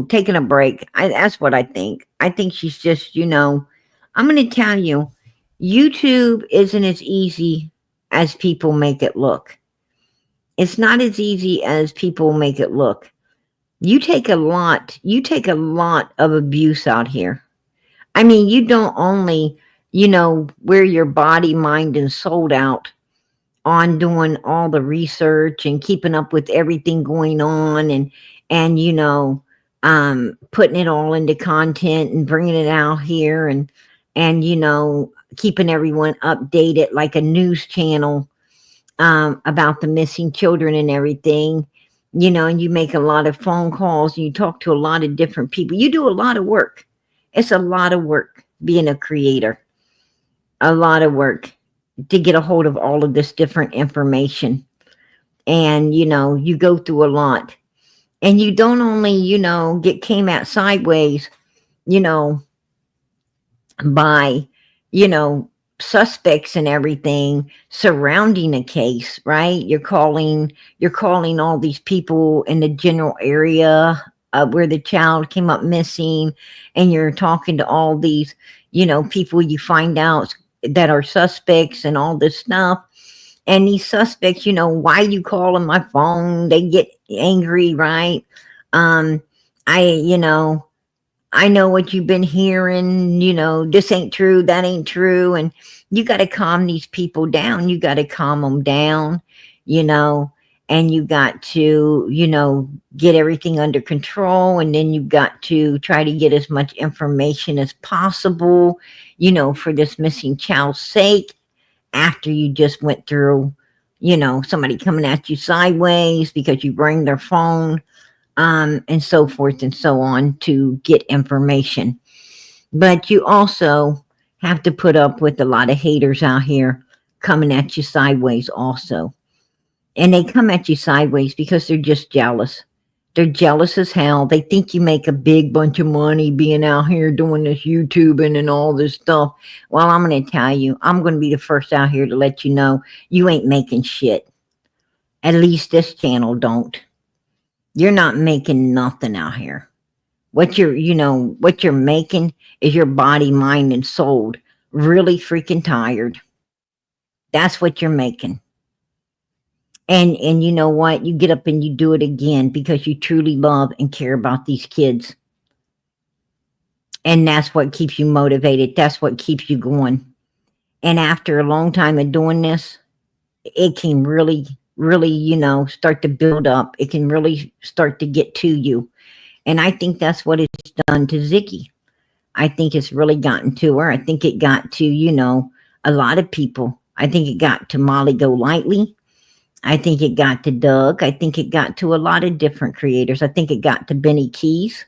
taking a break. That's what I think. I think she's just, I'm going to tell you, YouTube isn't as easy as people make it look. It's not as easy as people make it look. You take a lot of abuse out here. I mean, you don't only, wear your body, mind, and soul out on doing all the research and keeping up with everything going on, and putting it all into content and bringing it out here, and keeping everyone updated like a news channel about the missing children and everything. And you make a lot of phone calls and you talk to a lot of different people. You do a lot of work. It's a lot of work being a creator, a lot of work to get a hold of all of this different information. And, you go through a lot. And you don't only, get came at sideways, by, suspects and everything surrounding a case, right? You're calling all these people in the general area where the child came up missing, and you're talking to all these, people you find out that are suspects and all this stuff. And these suspects, why you calling my phone? They get angry, right? I know what you've been hearing, this ain't true, that ain't true. And you got to calm these people down. You got to calm them down, and you got to, get everything under control. And then you've got to try to get as much information as possible, for this missing child's sake, after you just went through, somebody coming at you sideways because you bring their phone. And so forth and so on to get information. But you also have to put up with a lot of haters out here coming at you sideways also. And they come at you sideways because they're just jealous. They're jealous as hell. They think you make a big bunch of money being out here doing this YouTubing and all this stuff. Well, I'm going to tell you, I'm going to be the first out here to let you know you ain't making shit. At least this channel don't. You're not making nothing out here. What you're making is your body, mind, and soul really freaking tired. That's what you're making. And you know what? You get up and you do it again because you truly love and care about these kids. And that's what keeps you motivated. That's what keeps you going. And after a long time of doing this, it can really, start to build up. It can really start to get to you. And I think that's what it's done to Ziggy. I think it's really gotten to her. I think it got to, a lot of people. I think it got to Molly Golightly. I think it got to Doug. I think it got to a lot of different creators. I think it got to Benny Keys.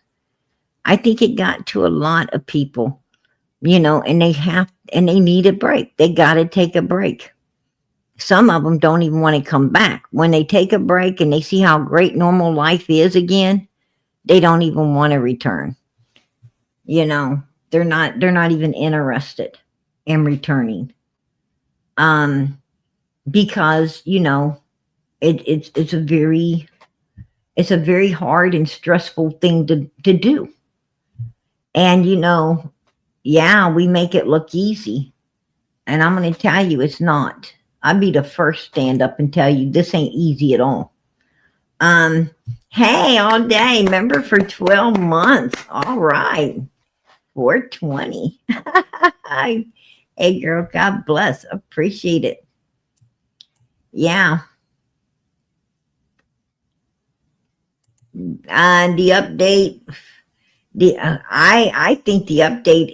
I think it got to a lot of people, and they need a break. They got to take a break. Some of them don't even want to come back. When they take a break and they see how great normal life is again, they don't even want to return. They're not even interested in returning. Because, it's a very hard and stressful thing to do. And, we make it look easy. And I'm going to tell you, it's not. I'd be the first stand up and tell you this ain't easy at all. Hey, all day, member for 12 months. All right. 420. Hey, girl, God bless. Appreciate it. Yeah. The update. I think the update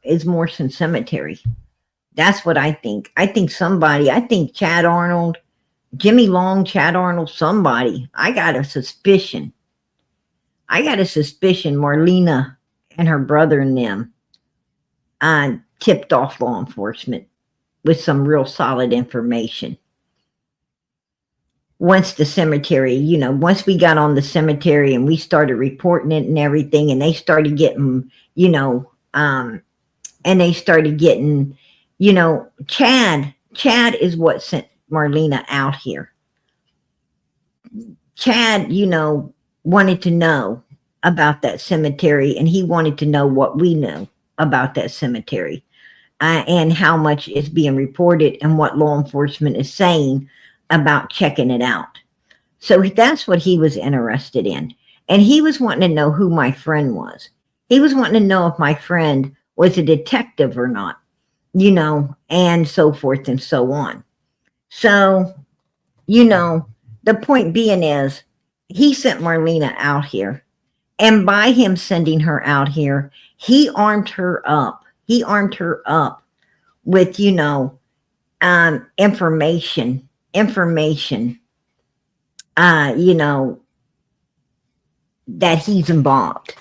is Morrison Cemetery. That's what I think. I think Chad Arnold, Jimmy Long, Chad Arnold, somebody. I got a suspicion Marlena and her brother and them tipped off law enforcement with some real solid information. Once the cemetery, once we got on the cemetery and we started reporting it and everything, and they started getting, Chad is what sent Marlena out here. Chad, wanted to know about that cemetery, and he wanted to know what we know about that cemetery and how much is being reported and what law enforcement is saying about checking it out. So that's what he was interested in. And he was wanting to know who my friend was. He was wanting to know if my friend was a detective or not, and so forth and so on. So, you know, the point being is he sent Marlena out here. And by him sending her out here, he armed her up. He armed her up with, information, you know, that he's involved.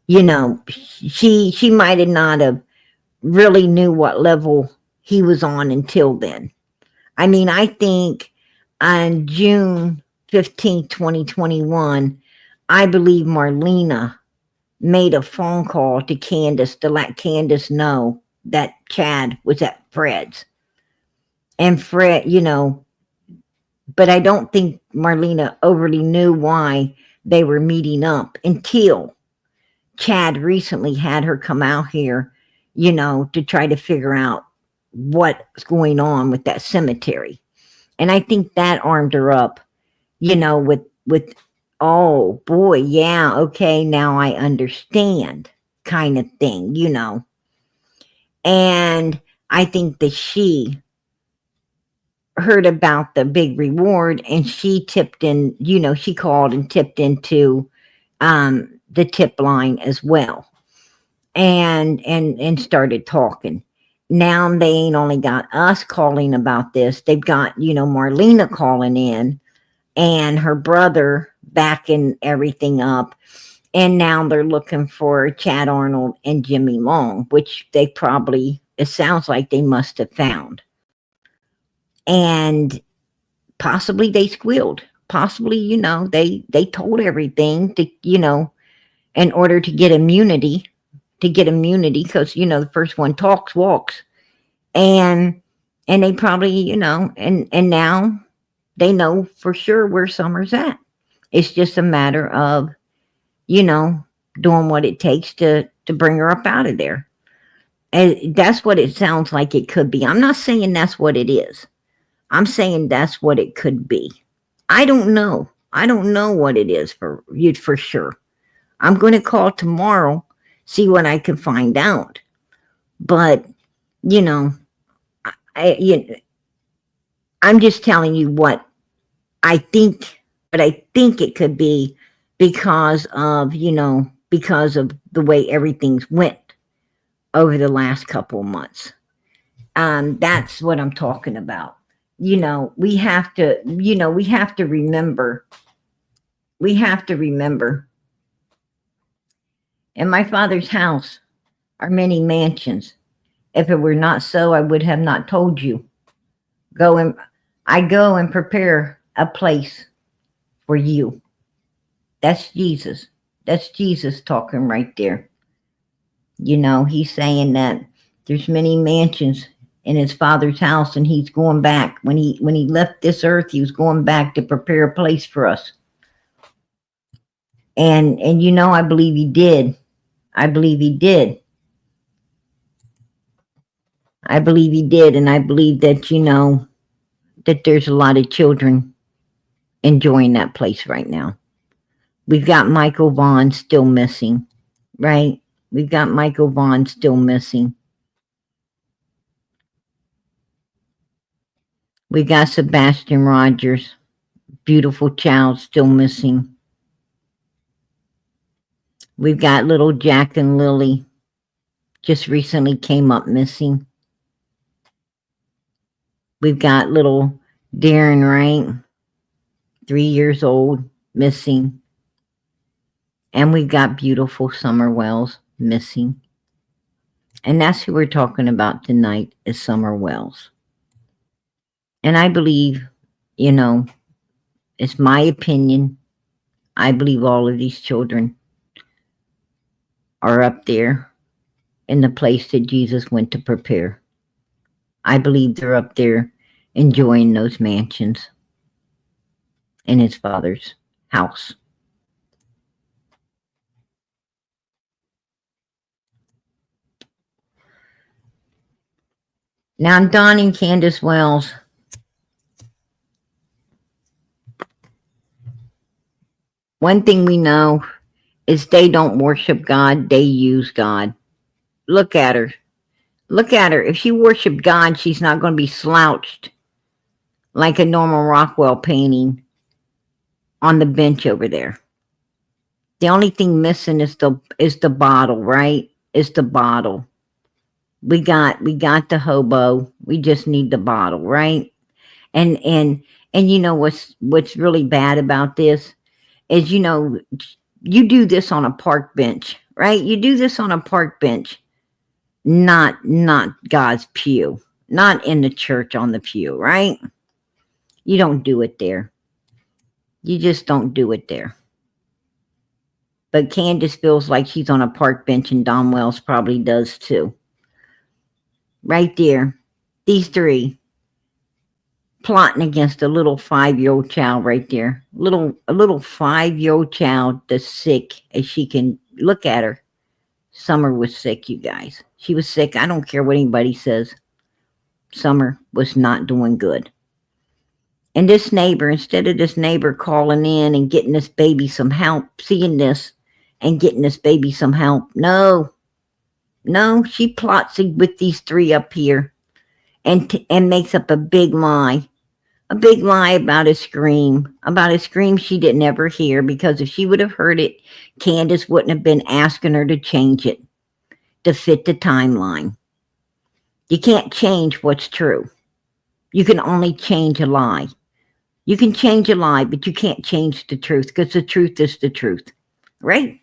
You know, she might have not have really knew what level he was on until then. I mean, I think on June 15th, 2021, I believe Marlena made a phone call to Candace to let Candace know that Chad was at Fred's. And Fred, but I don't think Marlena overly knew why they were meeting up until Chad recently had her come out here, to try to figure out what's going on with that cemetery. And I think that armed her up, with oh boy, yeah, okay, now I understand kind of thing, And I think that she heard about the big reward and she tipped in, she called and tipped into the tip line as well. And started talking. Now they ain't only got us calling about this, they've got, Marlena calling in and her brother backing everything up. And now they're looking for Chad Arnold and Jimmy Long, which they probably, it sounds like they must have found. And possibly they squealed. Possibly, they told everything to, in order to get immunity, because, the first one talks, walks. And they probably, and now they know for sure where Summer's at. It's just a matter of, doing what it takes to bring her up out of there. And that's what it sounds like it could be. I'm not saying that's what it is. I'm saying that's what it could be. I don't know. I don't know what it is for you for sure. I'm going to call tomorrow, see what I can find out. But, I'm just telling you what I think, but I think it could be because of, because of the way everything's went over the last couple of months. That's what I'm talking about. We have to remember, in my Father's house are many mansions. If it were not so, I would have not told you. I go and prepare a place for you. That's Jesus. That's Jesus talking right there. He's saying that there's many mansions in his Father's house, and he's going back. When he left this earth, he was going back to prepare a place for us. And I believe he did. I believe he did. I believe he did, and I believe that, that there's a lot of children enjoying that place right now. We've got Michael Vaughn still missing, right? We've got Michael Vaughn still missing. We got Sebastian Rogers, beautiful child, still missing. We've got little Jack and Lily, just recently came up missing. We've got little Darren Rank, 3 years old, missing. And we've got beautiful Summer Wells missing. And that's who we're talking about tonight, is Summer Wells. And I believe, it's my opinion, I believe all of these children are up there in the place that Jesus went to prepare. I believe they're up there enjoying those mansions in his Father's house. Now, Don and Candace Wells, one thing we know is they don't worship God, they use God. Look at her. Look at her. If she worshiped God, she's not going to be slouched like a normal Rockwell painting on the bench over there. The only thing missing is the bottle, right? Is the bottle. We got the hobo. We just need the bottle, right? And you know what's really bad about this is, you know, you do this on a park bench, right? You do this on a park bench, not God's pew, not in the church on the pew, right? You don't do it there. You just don't do it there. But Candace feels like she's on a park bench, and Don Wells probably does too. Right there, these three plotting against a little 5-year-old child right there. A little 5-year-old child that's sick as she can look at her. Summer was sick, you guys. She was sick. I don't care what anybody says. Summer was not doing good. And this neighbor, instead of this neighbor calling in and getting this baby some help, seeing this and getting this baby some help, no, she plots with these three up here and makes up a big lie about a scream she didn't ever hear, because if she would have heard it, Candace wouldn't have been asking her to change it to fit the timeline. You can't change what's true. You can only change a lie. You can change a lie, but you can't change the truth, because the truth is the truth, right?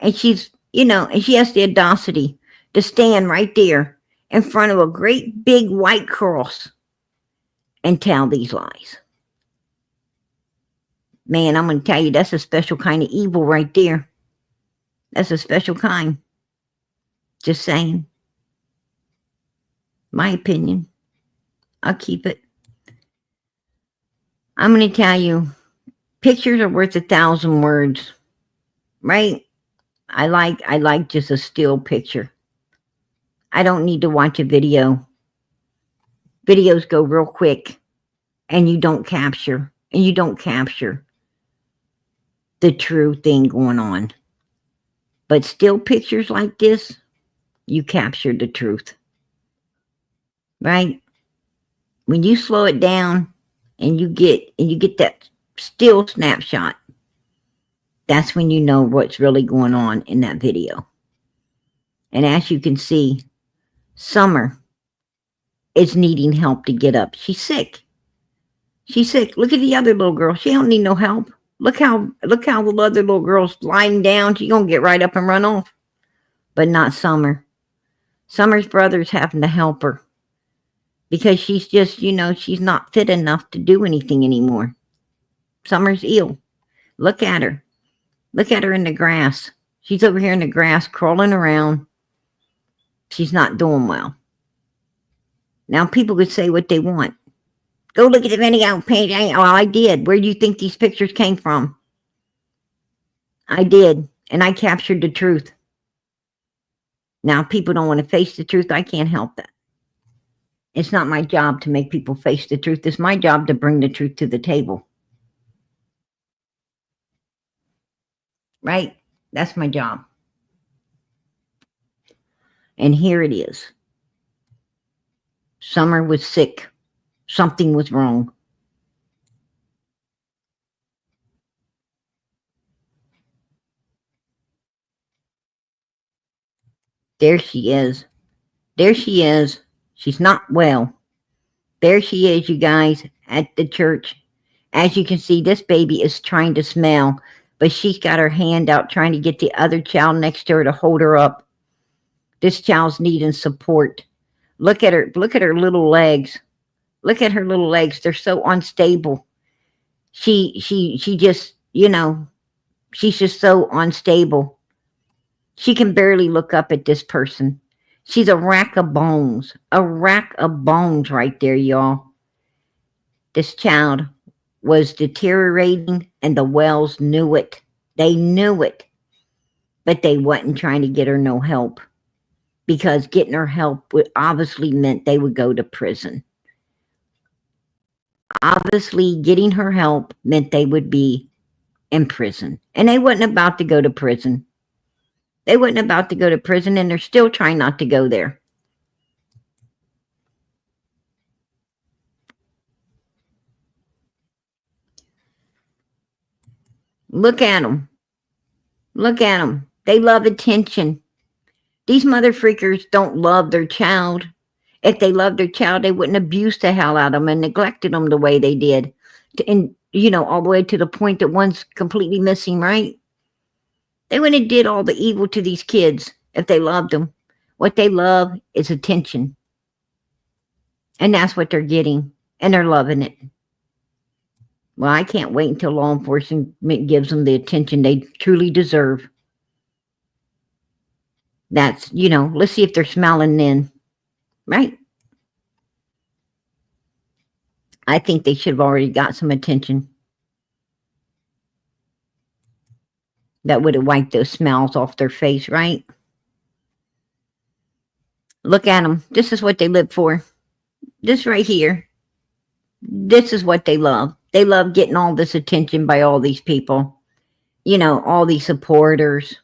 And she's, you know, and she has the audacity to stand right there in front of a great big white cross and tell these lies. Man, I'm going to tell you, that's a special kind of evil right there. That's a special kind. Just saying. My opinion. I'll keep it. I'm going to tell you, pictures are worth 1,000 words, right? I like just a still picture. I don't need to watch a video. Videos go real quick, and you don't capture the true thing going on. But still pictures like this, you capture the truth, right? When you slow it down and you get that still snapshot, that's when you know what's really going on in that video. And as you can see, Summer is needing help to get up. She's sick. Look at the other little girl. She don't need no help. Look how the other little girl's lying down. She's gonna get right up and run off. But not Summer. Summer's brother's having to help her, because she's just, you know, she's not fit enough to do anything anymore. Summer's ill. Look at her. Look at her in the grass. She's over here in the grass crawling around. She's not doing well. Now, people could say what they want. Go look at the video page. I did. Where do you think these pictures came from? I did. And I captured the truth. Now, if people don't want to face the truth, I can't help that. It's not my job to make people face the truth. It's my job to bring the truth to the table. Right? That's my job. And here it is. Summer was sick. Something was wrong. There she is. She's not well. There she is, you guys, at the church. As you can see, this baby is trying to smell, but she's got her hand out trying to get the other child next to her to hold her up. This child's needing support. Look at her little legs. Look at her little legs. They're so unstable. She just, you know, she's just so unstable. She can barely look up at this person. She's a rack of bones right there, y'all. This child was deteriorating, and the Wells knew it. They knew it, but they wasn't trying to get her no help, because getting her help would obviously meant they would go to prison. Obviously, getting her help meant they would be in prison, and they wasn't about to go to prison. They wasn't about to go to prison, and they're still trying not to go there. Look at them. Look at them. They love attention. These mother freakers don't love their child. If they loved their child, they wouldn't abuse the hell out of them and neglected them the way they did. And, all the way to the point that one's completely missing, right? They wouldn't have did all the evil to these kids if they loved them. What they love is attention. And that's what they're getting. And they're loving it. Well, I can't wait until law enforcement gives them the attention they truly deserve. That's, let's see if they're smiling then. Right? I think they should have already got some attention. That would have wiped those smiles off their face, right? Look at them. This is what they live for. This right here. This is what they love. They love getting all this attention by all these people. All these supporters.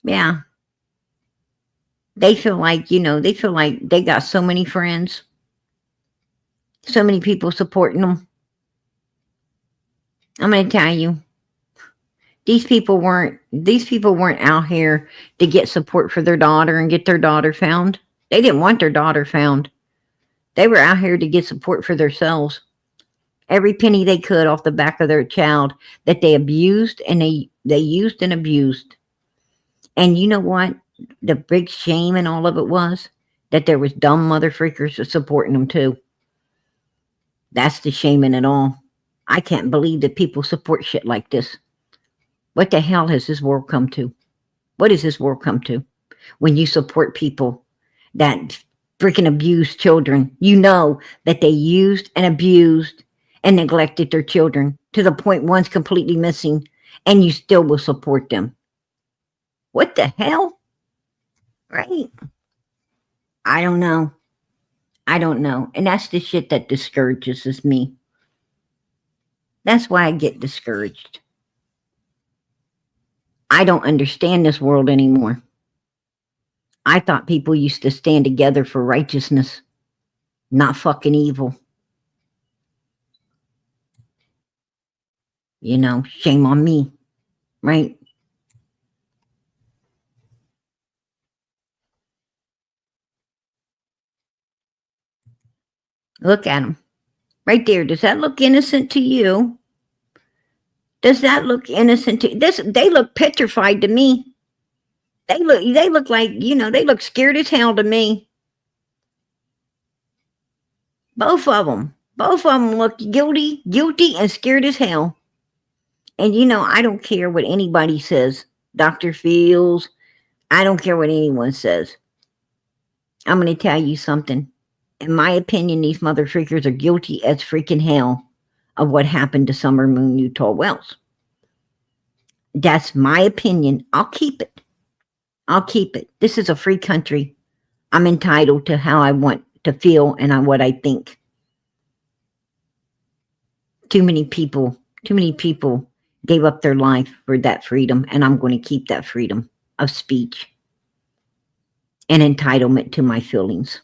Yeah. They feel like, they got so many friends. So many people supporting them. I'm going to tell you. These people weren't out here to get support for their daughter and get their daughter found. They didn't want their daughter found. They were out here to get support for themselves. Every penny they could off the back of their child that they abused and they used and abused. And you know what? The big shame in all of it was that there was dumb mother freakers supporting them too. That's the shame in it all. I can't believe that people support shit like this. What the hell has this world come to? What has this world come to? When you support people that freaking abuse children, that they used and abused and neglected their children to the point one's completely missing, and you still will support them. What the hell? Right? I don't know. And that's the shit that discourages me. That's why I get discouraged. I don't understand this world anymore. I thought people used to stand together for righteousness, not fucking evil. Shame on me, right? Look at them. Right there. Does that look innocent to you? Does that look innocent to this? They look petrified to me. They look like, they look scared as hell to me. Both of them look guilty and scared as hell. And I don't care what anybody says. Dr. Fields, I don't care what anyone says. I'm going to tell you something. In my opinion, these mother freakers are guilty as freaking hell of what happened to Summer Moon Utah Wells. That's my opinion. I'll keep it. This is a free country. I'm entitled to how I want to feel and what I think. Too many people gave up their life for that freedom, and I'm going to keep that freedom of speech and entitlement to my feelings.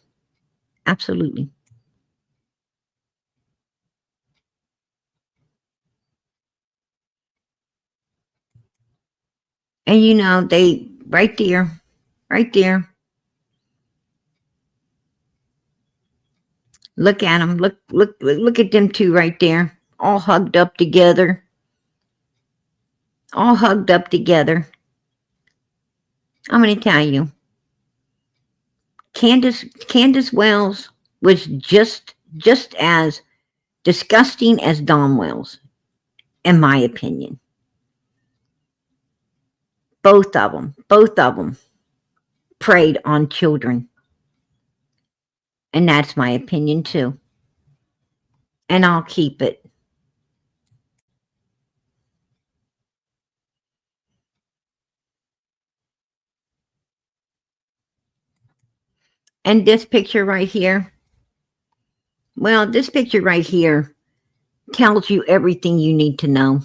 Absolutely. And they right there. Look at them. Look at them two right there, all hugged up together. I'm going to tell you, Candace Wells was just as disgusting as Don Wells, in my opinion. Both of them preyed on children. And that's my opinion too. And I'll keep it. And this picture right here, tells you everything you need to know.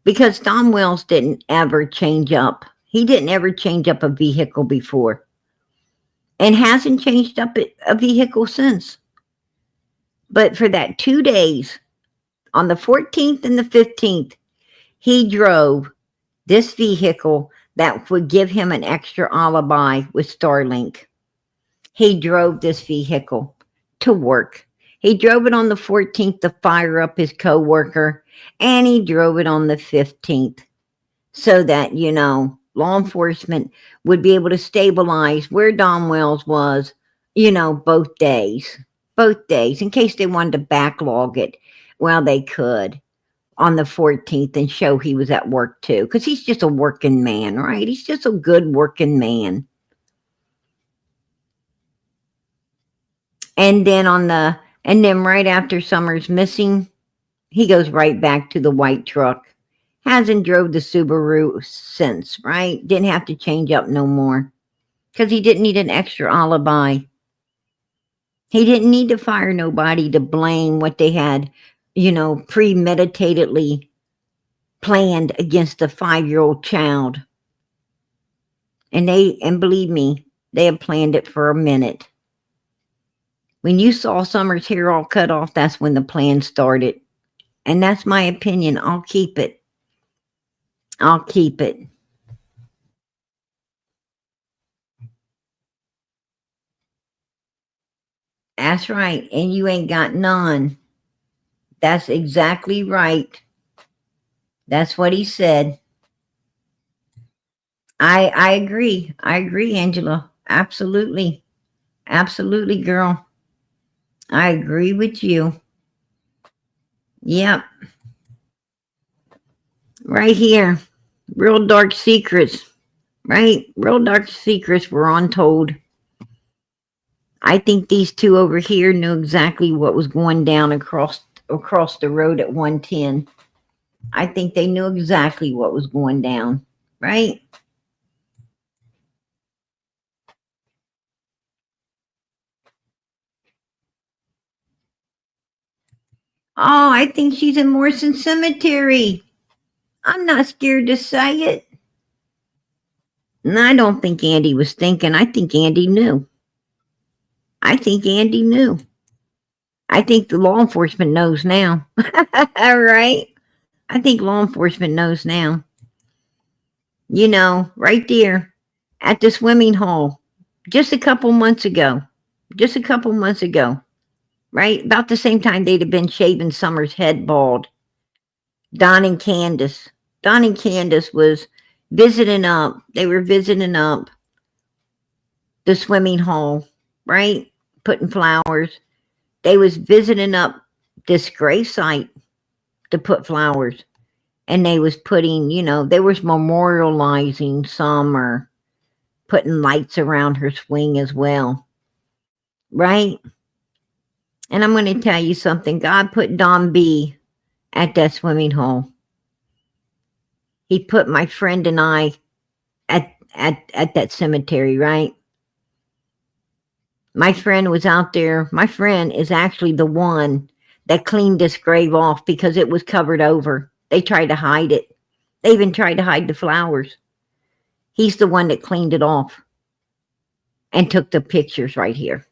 Because Don Wells didn't ever change up. He didn't ever change up a vehicle before. And hasn't changed up a vehicle since. But for that 2 days, on the 14th and the 15th, He drove this vehicle that would give him an extra alibi with Starlink. He drove this vehicle to work. He drove it on the 14th to fire up his coworker, and he drove it on the 15th so that, law enforcement would be able to stabilize where Don Wells was, both days, in case they wanted to backlog it. Well, they could on the 14th and show he was at work too, because he's just a working man, right? He's just a good working man. And then right after Summer's missing, he goes right back to the white truck. Hasn't drove the Subaru since, right? Didn't have to change up no more because he didn't need an extra alibi. He didn't need to fire nobody to blame what they had, premeditatedly planned against a 5-year-old child. And believe me, they had planned it for a minute. When you saw Summer's hair all cut off, that's when the plan started. And that's my opinion. I'll keep it. That's right. And you ain't got none. That's exactly right. That's what he said. I agree. Angela. Absolutely, girl. I agree with you. Yep. Right here. Real dark secrets. Right? Real dark secrets were untold. I think these two over here knew exactly what was going down across the road at 110. I think they knew exactly what was going down. Right? Oh, I think she's in Morrison Cemetery. I'm not scared to say it. And I don't think Andy was thinking. I think Andy knew. I think the law enforcement knows now. All right. I think law enforcement knows now. Right there at the swimming hole just a couple months ago. Right? About the same time they'd have been shaving Summer's head bald. Don and Candace was visiting up. They were visiting up the swimming hole, right? Putting flowers. They was visiting up this grave site to put flowers. And they was putting, they was memorializing Summer, putting lights around her swing as well. Right? And I'm going to tell you something. God put Don B at that swimming hole. He put my friend and I at that cemetery, right? My friend was out there. My friend is actually the one that cleaned this grave off because it was covered over. They tried to hide it. They even tried to hide the flowers. He's the one that cleaned it off and took the pictures right here.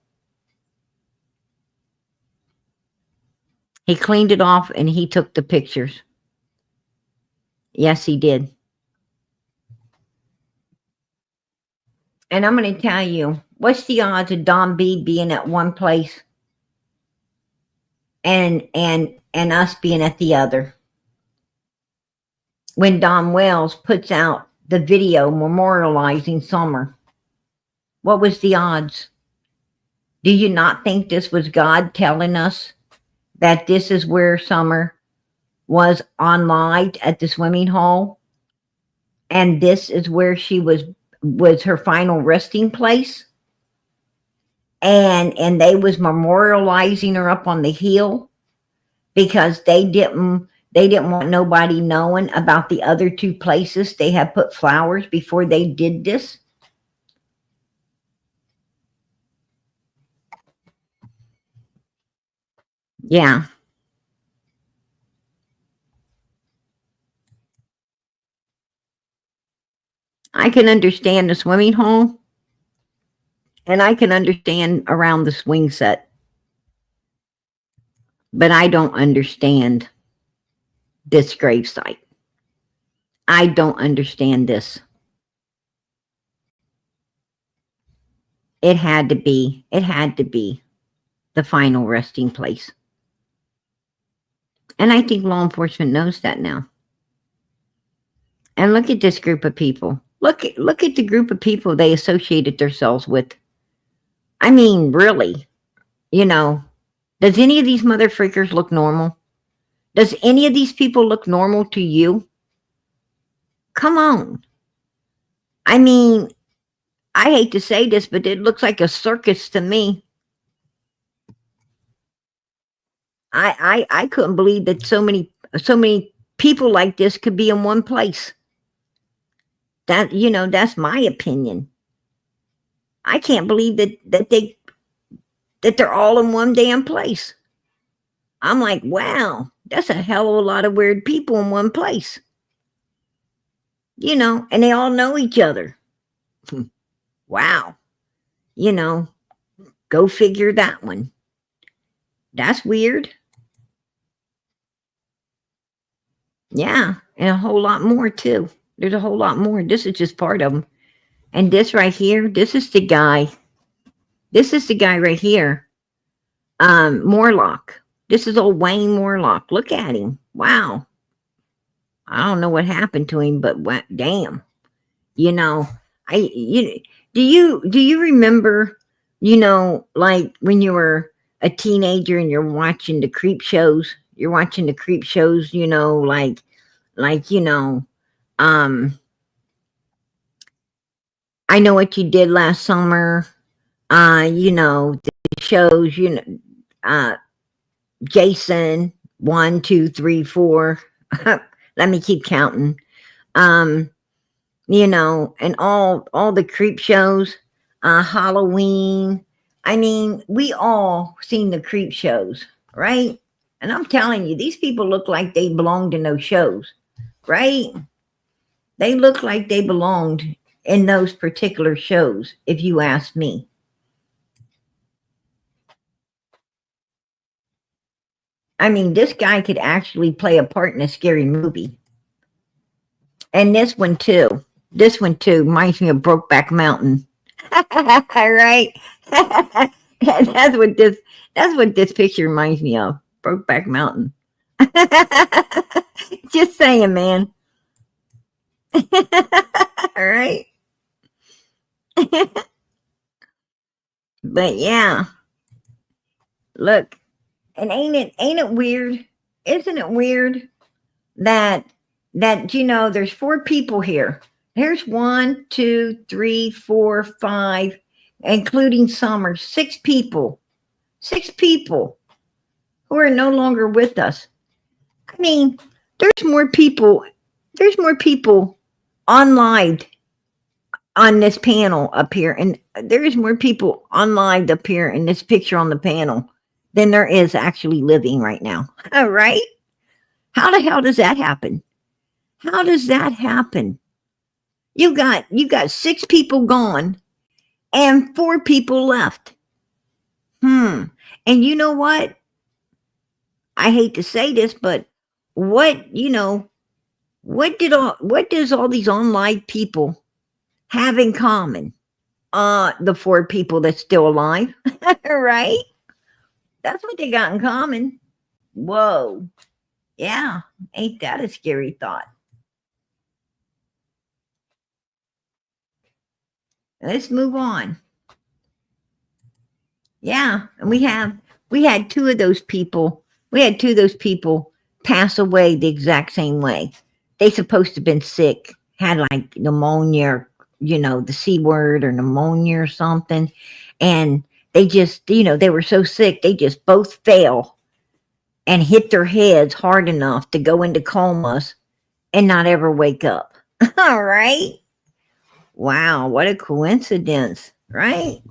He cleaned it off and he took the pictures. Yes, he did. And I'm going to tell you, what's the odds of Don B being at one place and us being at the other? When Don Wells puts out the video memorializing Summer, what was the odds? Do you not think this was God telling us that this is where Summer was unlived at the swimming hole? And this is where she was her final resting place? And they was memorializing her up on the hill because they didn't want nobody knowing about the other two places they had put flowers before they did this. Yeah. I can understand the swimming hole, and I can understand around the swing set, but I don't understand this gravesite. I don't understand this. It had to be the final resting place. And I think law enforcement knows that now. And look at this group of people. Look at the group of people they associated themselves with. I mean, really, does any of these mother freakers look normal? Does any of these people look normal to you? Come on. I mean, I hate to say this, but it looks like a circus to me. I couldn't believe that so many people like this could be in one place. That's my opinion. I can't believe that they're all in one damn place. I'm like, wow, that's a hell of a lot of weird people in one place. And they all know each other. Wow. Go figure that one. That's weird. Yeah, and a whole lot more too. There's a whole lot more. This is just part of them. And this right here, this is the guy. This is the guy right here. Morlock. This is old Wayne Morlock. Look at him. Wow. I don't know what happened to him, but damn. Do you remember, like when you were a teenager and you're watching the creep shows? You're watching the creep shows, like I Know What You Did Last Summer, the shows, Jason, 1, 2, 3, 4. Let me keep counting. And all the creep shows, Halloween. I mean, we all seen the creep shows, right? And I'm telling you, these people look like they belonged in those shows, right? They look like they belonged in those particular shows, if you ask me. I mean, this guy could actually play a part in a scary movie. And this one too. This one too reminds me of Brokeback Mountain. Right? That's what this picture reminds me of. Brokeback Mountain. Just saying, man. All right. But yeah. Look. And ain't it weird? Isn't it weird that there's 4 people here. There's 1, 2, 3, 4, 5, including Summer, 6 people. 6 people who are no longer with us. I mean, there's more people on live on this panel up here, and there's more people on live up here in this picture on the panel than there is actually living right now. All right? How the hell does that happen? How does that happen? You got 6 people gone and 4 people left. And you know what? I hate to say this, but what does all these online people have in common? The 4 people that's still alive, right? That's what they got in common. Whoa. Yeah. Ain't that a scary thought? Let's move on. Yeah. And we had 2 of those people. We had 2 of those people pass away the exact same way. They supposed to have been sick, had like pneumonia, the C word or pneumonia or something. And they just, they were so sick, they just both fell and hit their heads hard enough to go into comas and not ever wake up. All right. Wow. What a coincidence, right?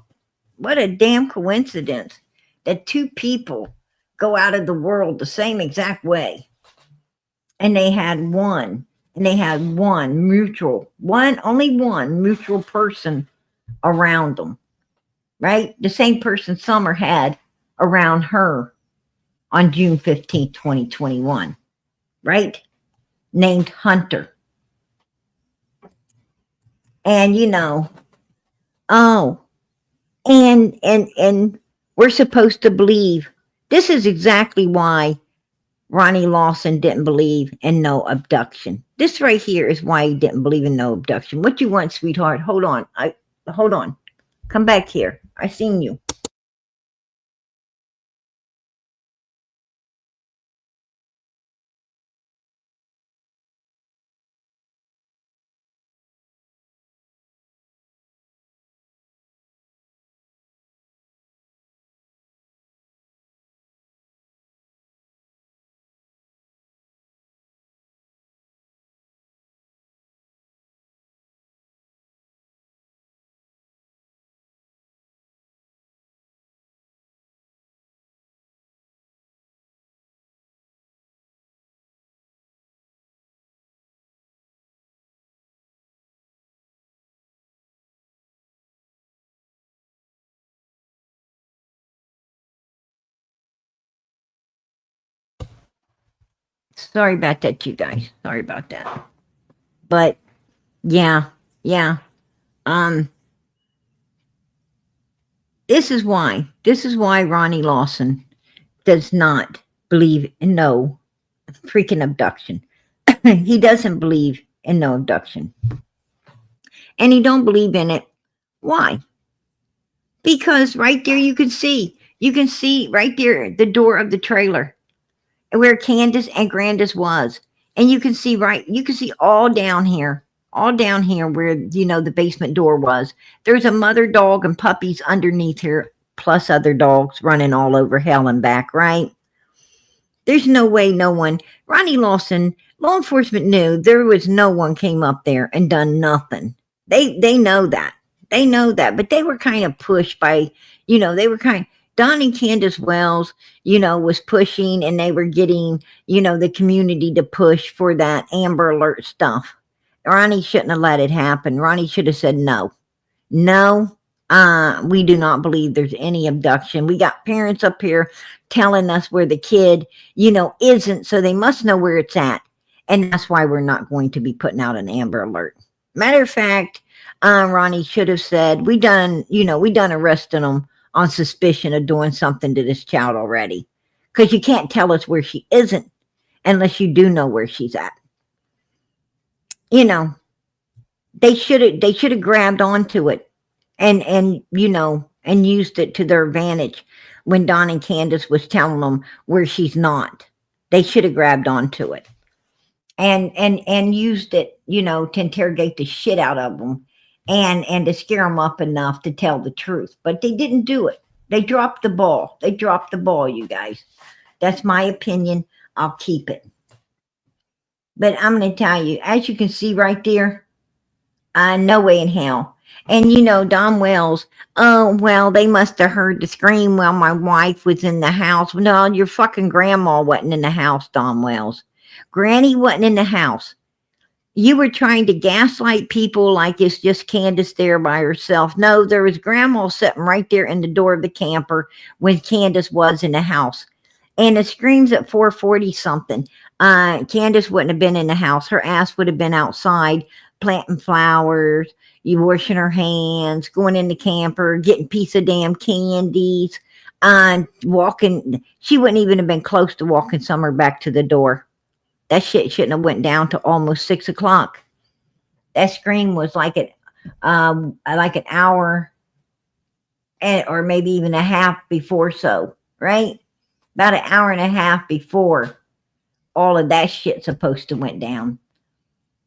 What a damn coincidence that 2 people go out of the world the same exact way. And they had only one mutual person around them, right? The same person Summer had around her on June 15th, 2021, right? Named Hunter. And oh, and we're supposed to believe. This is exactly why Ronnie Lawson didn't believe in no abduction. This right here is why he didn't believe in no abduction. What you want, sweetheart? Hold on. Hold on. Come back here. I seen you. Sorry about that, you guys. Sorry about that. But yeah, yeah. Um, this is why. This is why Ronnie Lawson does not believe in no freaking abduction. He doesn't believe in no abduction. And he don't believe in it. Why? Because right there you can see right there the door of the trailer where Candace and Grandis was. And you can see all down here where, the basement door was. There's a mother dog and puppies underneath here, plus other dogs running all over hell and back, right? There's no way Ronnie Lawson, law enforcement knew there was no one came up there and done nothing. They know that. They know that, but they were kind of pushed by, Don and Candace Wells, was pushing, and they were getting, the community to push for that Amber Alert stuff. Ronnie shouldn't have let it happen. Ronnie should have said no. No, we do not believe there's any abduction. We got parents up here telling us where the kid, isn't, so they must know where it's at. And that's why we're not going to be putting out an Amber Alert. Matter of fact, Ronnie should have said, we done arresting them on suspicion of doing something to this child already. Because you can't tell us where she isn't unless you do know where she's at. They should have grabbed onto it and used it to their advantage when Don and Candace was telling them where she's not. They should have grabbed onto it and used it, to interrogate the shit out of them and to scare them up enough to tell the truth. But they didn't do it. They dropped the ball. They dropped the ball, you guys. That's my opinion. I'll keep it. But I'm going to tell you, as you can see right there, no way in hell. And Don Wells, oh, well, they must have heard the scream while my wife was in the house. No, your fucking grandma wasn't in the house, Don Wells. Granny wasn't in the house. You were trying to gaslight people like it's just Candace there by herself. No, there was grandma sitting right there in the door of the camper when Candace was in the house. And the screams at 4:40 something. Candace wouldn't have been in the house. Her ass would have been outside planting flowers, you washing her hands, going in the camper, getting a piece of damn candies, walking. She wouldn't even have been close to walking somewhere back to the door. That shit shouldn't have went down to almost 6 o'clock. That scream was like an hour or maybe even a half before, so right? About an hour and a half before all of that shit supposed to went down.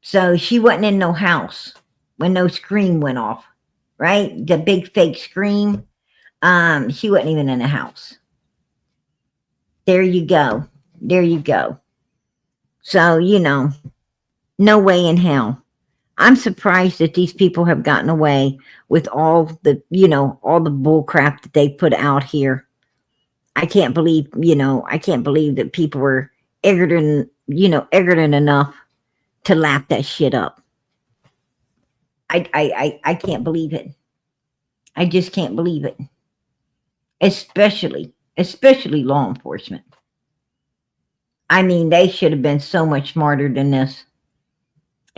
So she wasn't in no house when no scream went off, right? The big fake scream. She wasn't even in a house. There you go. There you go. So, no way in hell. I'm surprised that these people have gotten away with all the bull crap that they put out here. I can't believe that people were ignorant enough to lap that shit up. I can't believe it. I just can't believe it. Especially law enforcement. I mean, they should have been so much smarter than this.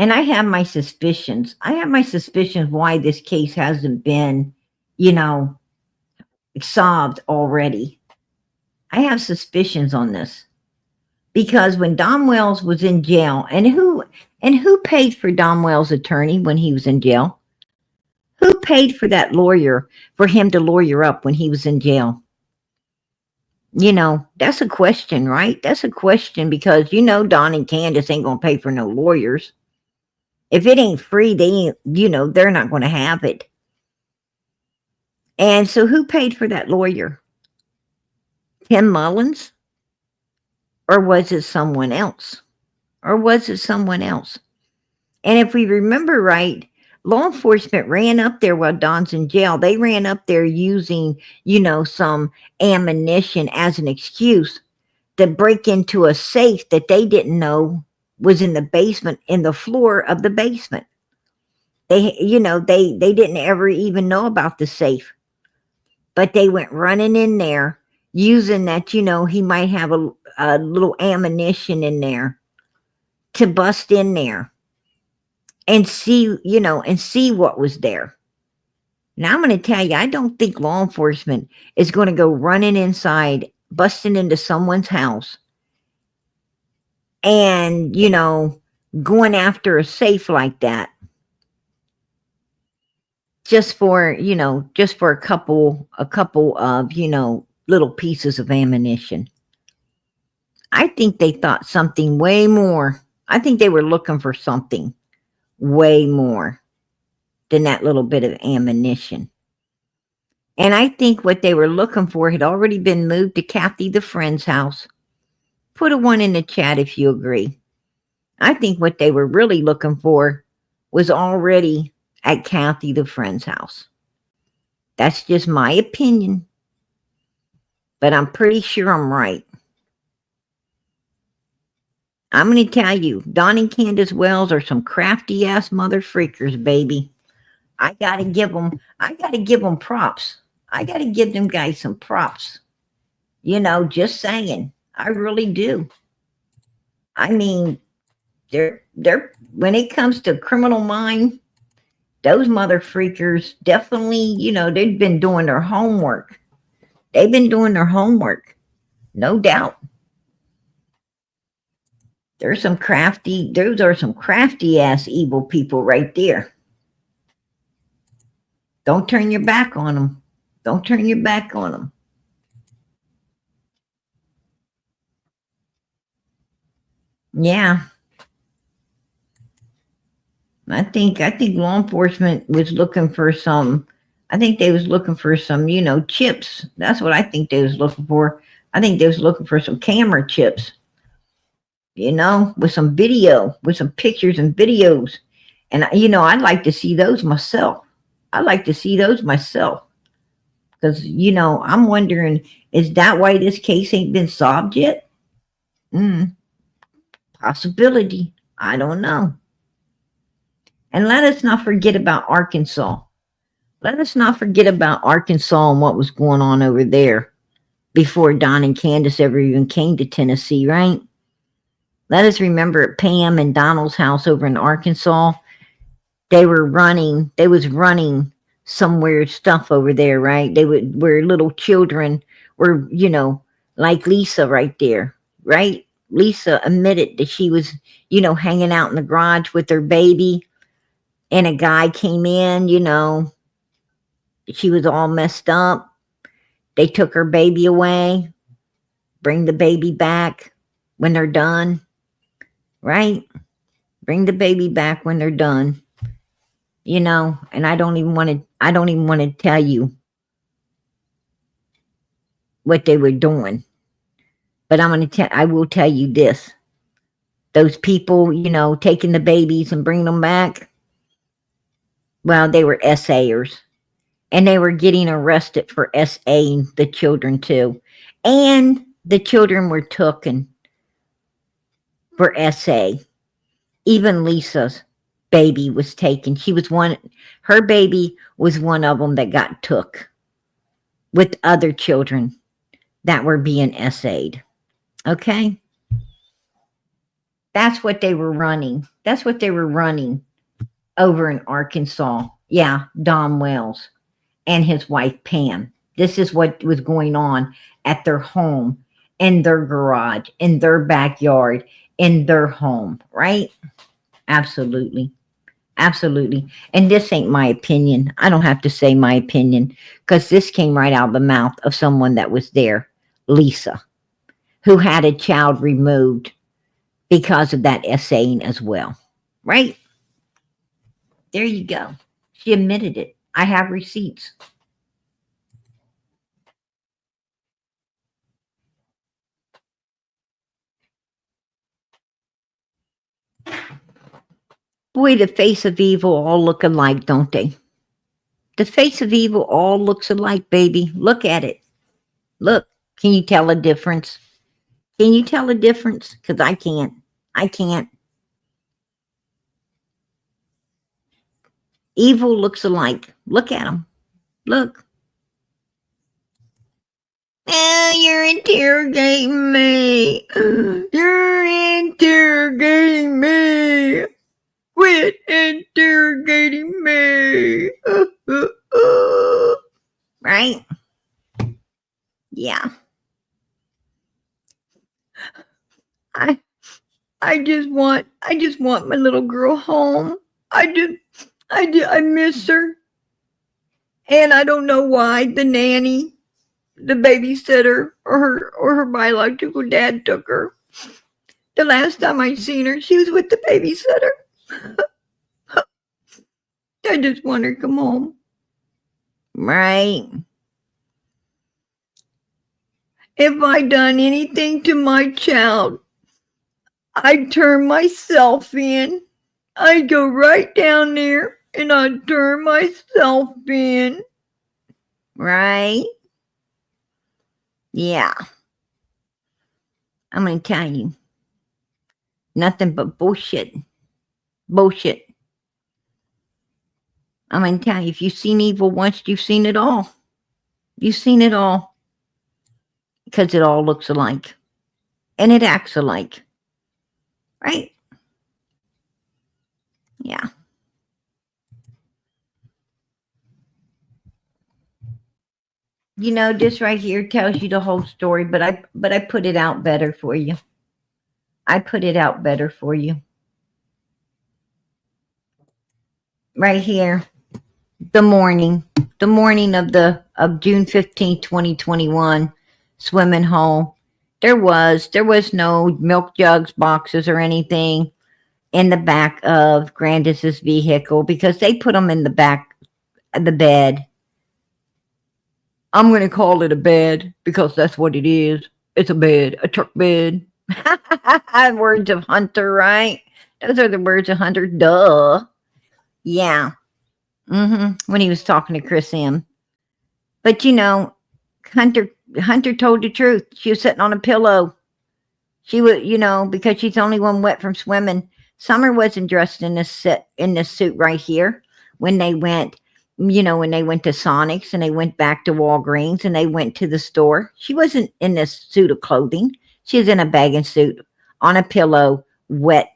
And I have my suspicions. I have my suspicions why this case hasn't been, you know, solved already. I have suspicions on this. Because when Don Wells was in jail, and who paid for Don Wells' attorney when he was in jail? Who paid for that lawyer, for him to lawyer up when he was in jail? You know, that's a question, right? That's a question, because you know Don and Candace ain't gonna pay for no lawyers. If it ain't free, they ain't, you know, they're not gonna have it. And so who paid for that lawyer? Tim Mullins? Or was it someone else? Or was it someone else? And if we remember right, law enforcement ran up there while Don's in jail. They ran up there using, you know, some ammunition as an excuse to break into a safe that they didn't know was in the basement, in the floor of the basement. They, you know, they didn't ever even know about the safe. But they went running in there using that, you know, he might have a little ammunition in there to bust in there and see, you know, and see what was there. Now I'm going to tell you, I don't think law enforcement is going to go running inside, busting into someone's house and, you know, going after a safe like that just for, you know, just for a couple of, you know, little pieces of ammunition. I think they thought something way more. I think they were looking for something way more than that little bit of ammunition. And I think what they were looking for had already been moved to Kathy the friend's house. Put a 1 in the chat if you agree. I think what they were really looking for was already at Kathy the friend's house. That's just my opinion. But I'm pretty sure I'm right. I'm going to tell you, Don and Candace Wells are some crafty ass mother freakers, baby. I got to give them props. I got to give them guys some props. You know, just saying. I really do. I mean, they're when it comes to criminal mind, those mother freakers definitely, you know, they've been doing their homework. They've been doing their homework. No doubt. Those are some crafty ass evil people right there. Don't turn your back on them. Don't turn your back on them. Yeah. I think law enforcement was looking for some, I think they was looking for some, you know, chips. That's what I think they was looking for. I think they was looking for some camera chips, you know, with some video, with some pictures and videos. And, you know, I'd like to see those myself. I'd like to see those myself. Because, you know, I'm wondering, is that why this case ain't been solved yet? Possibility. I don't know. And let us not forget about Arkansas. Let us not forget about Arkansas and what was going on over there before Don and Candace ever even came to Tennessee, right? Let us remember at Pam and Donald's house over in Arkansas, they was running some weird stuff over there, right? Where little children were, you know, like Lisa right there, right? Lisa admitted that she was, you know, hanging out in the garage with her baby, and a guy came in, you know, she was all messed up. They took her baby away, bring the baby back when they're done, right? Bring the baby back when they're done, you know, and I don't even want to tell you what they were doing, but I will tell you this. Those people, you know, taking the babies and bringing them back, well, they were SAers. And they were getting arrested for SAing the children too. And the children were taken for SA. Even Lisa's baby was taken. Her baby was one of them that got took with other children that were being SA'd. Okay? That's what they were running. That's what they were running over in Arkansas. Yeah, Don Wells and his wife Pam. This is what was going on at their home, in their garage, in their backyard, in their home, right? Absolutely. Absolutely. And this ain't my opinion. I don't have to say my opinion because this came right out of the mouth of someone that was there, Lisa, who had a child removed because of that essaying as well. Right? There you go. She admitted it. I have receipts. Boy, the face of evil all look alike, don't they? The face of evil all looks alike, baby. Look at it. Look. Can you tell a difference? Can you tell a difference? Because I can't. I can't. Evil looks alike. Look at them. Look. Oh, you're interrogating me. You're interrogating me. Quit interrogating me. Right? Yeah. I just want my little girl home. I miss her. And I don't know why the nanny, the babysitter, or her biological dad took her. The last time I seen her, she was with the babysitter. I just want her to come home. Right. If I done anything to my child, I'd turn myself in. I'd go right down there and I'd turn myself in. Right? Yeah. I'm going to tell you. Nothing but bullshit. Bullshit. I'm going to tell you, if you've seen evil once, you've seen it all. You've seen it all. Because it all looks alike. And it acts alike. Right? Yeah. You know, this right here tells you the whole story, but I put it out better for you. I put it out better for you. Right here. The morning of June 15th, 2021, swimming hole. There was no milk jugs, boxes, or anything in the back of Grandis's vehicle because they put them in the back of the bed. I'm going to call it a bed because that's what it is. It's a bed, a truck bed. Words of Hunter, right? Those are the words of Hunter. Duh. Yeah. When he was talking to Chris M. But you know, Hunter told the truth. She was sitting on a pillow. She was, you know, because she's the only one wet from swimming. Summer wasn't dressed in this suit right here when they went, you know, when they went to Sonic's and they went back to Walgreens and they went to the store. She wasn't in this suit of clothing. She was in a bathing suit on a pillow, wet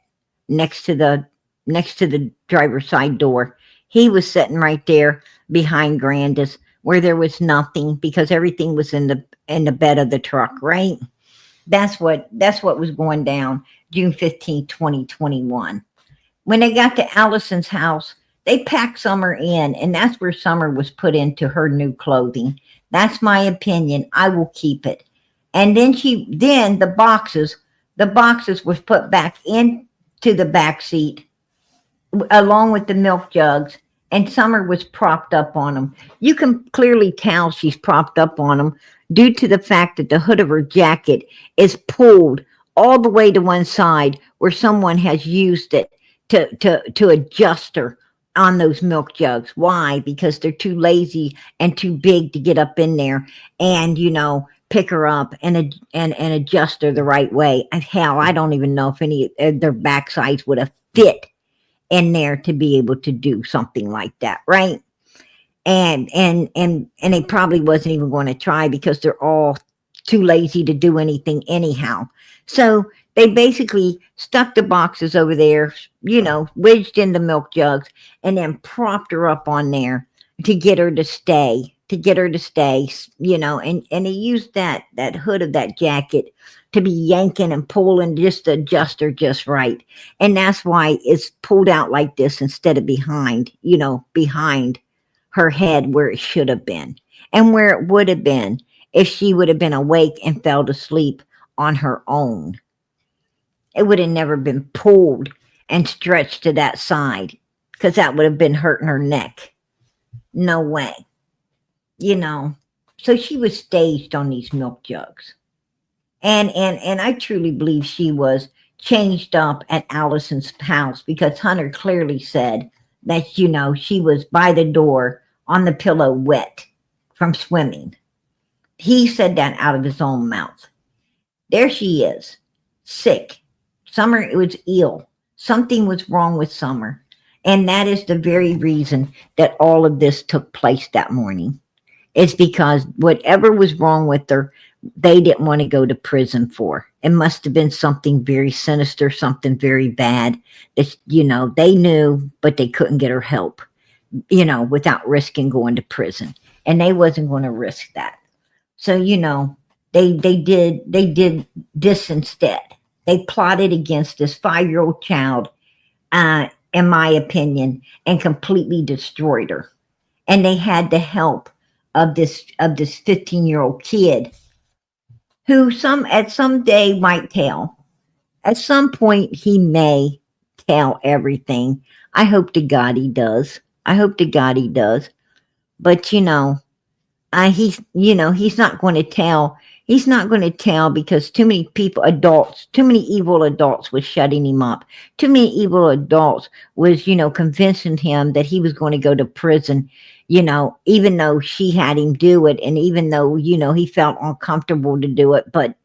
next to the driver's side door. He was sitting right there behind Grandis where there was nothing because everything was in the bed of the truck, right? That's what was going down June 15th, 2021. When they got to Allison's house, they packed Summer in, and that's where Summer was put into her new clothing. That's my opinion. I will keep it. And then the boxes was put back into the back seat along with the milk jugs, and Summer was propped up on them. You can clearly tell she's propped up on them due to the fact that the hood of her jacket is pulled all the way to one side where someone has used it to adjust her on those milk jugs. Why? Because they're too lazy and too big to get up in there and, you know, pick her up and adjust her the right way. And hell, I don't even know if any of their backsides would have fit in there to be able to do something like that, right? And they probably wasn't even going to try because they're all too lazy to do anything anyhow. So They basically stuck the boxes over there, wedged in the milk jugs, and then propped her up on there to get her to stay, and they used that hood of that jacket to be yanking and pulling just to adjust her just right. And that's why it's pulled out like this instead of behind her head where it should have been and where it would have been if she would have been awake and fell to sleep on her own. It would have never been pulled and stretched to that side because that would have been hurting her neck. No way. So she was staged on these milk jugs. And I truly believe she was changed up at Allison's house because Hunter clearly said that, she was by the door on the pillow wet from swimming. He said that out of his own mouth. There she is, sick. Summer was ill. Something was wrong with Summer. And that is the very reason that all of this took place that morning. It's because whatever was wrong with her, they didn't want to go to prison for. It must have been something very sinister, something very bad that, they knew, but they couldn't get her help, without risking going to prison. And they wasn't going to risk that. So, they did this instead. They plotted against this 5-year-old child, in my opinion, and completely destroyed her. And they had the help of this 15-year-old kid who at some day might tell. At some point he may tell everything. I hope to God he does. But he's not going to tell. He's not going to tell because too many evil adults was shutting him up. Too many evil adults was, convincing him that he was going to go to prison, even though she had him do it. And even though, he felt uncomfortable to do it, but,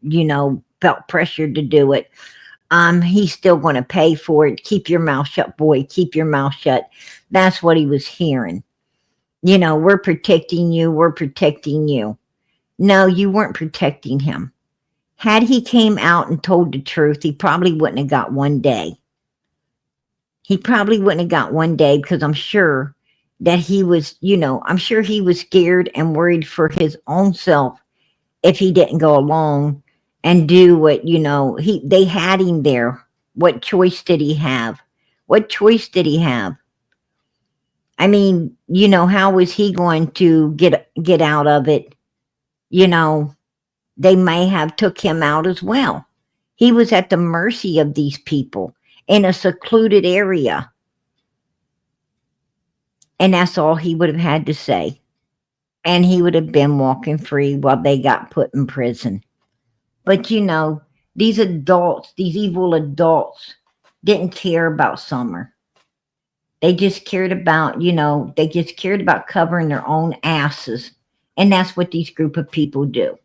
felt pressured to do it. He's still going to pay for it. Keep your mouth shut, boy. Keep your mouth shut. That's what he was hearing. We're protecting you. We're protecting you. No, you weren't protecting him. Had he came out and told the truth, he probably wouldn't have got one day. Because I'm sure that he was, I'm sure he was scared and worried for his own self if he didn't go along and do what, they had him there. What choice did he have? I mean, how was he going to get out of it? They may have took him out as well. He was at the mercy of these people in a secluded area. And that's all he would have had to say. And he would have been walking free while they got put in prison. But these adults, these evil adults, didn't care about Summer. They just cared about, covering their own asses. And that's what these group of people do.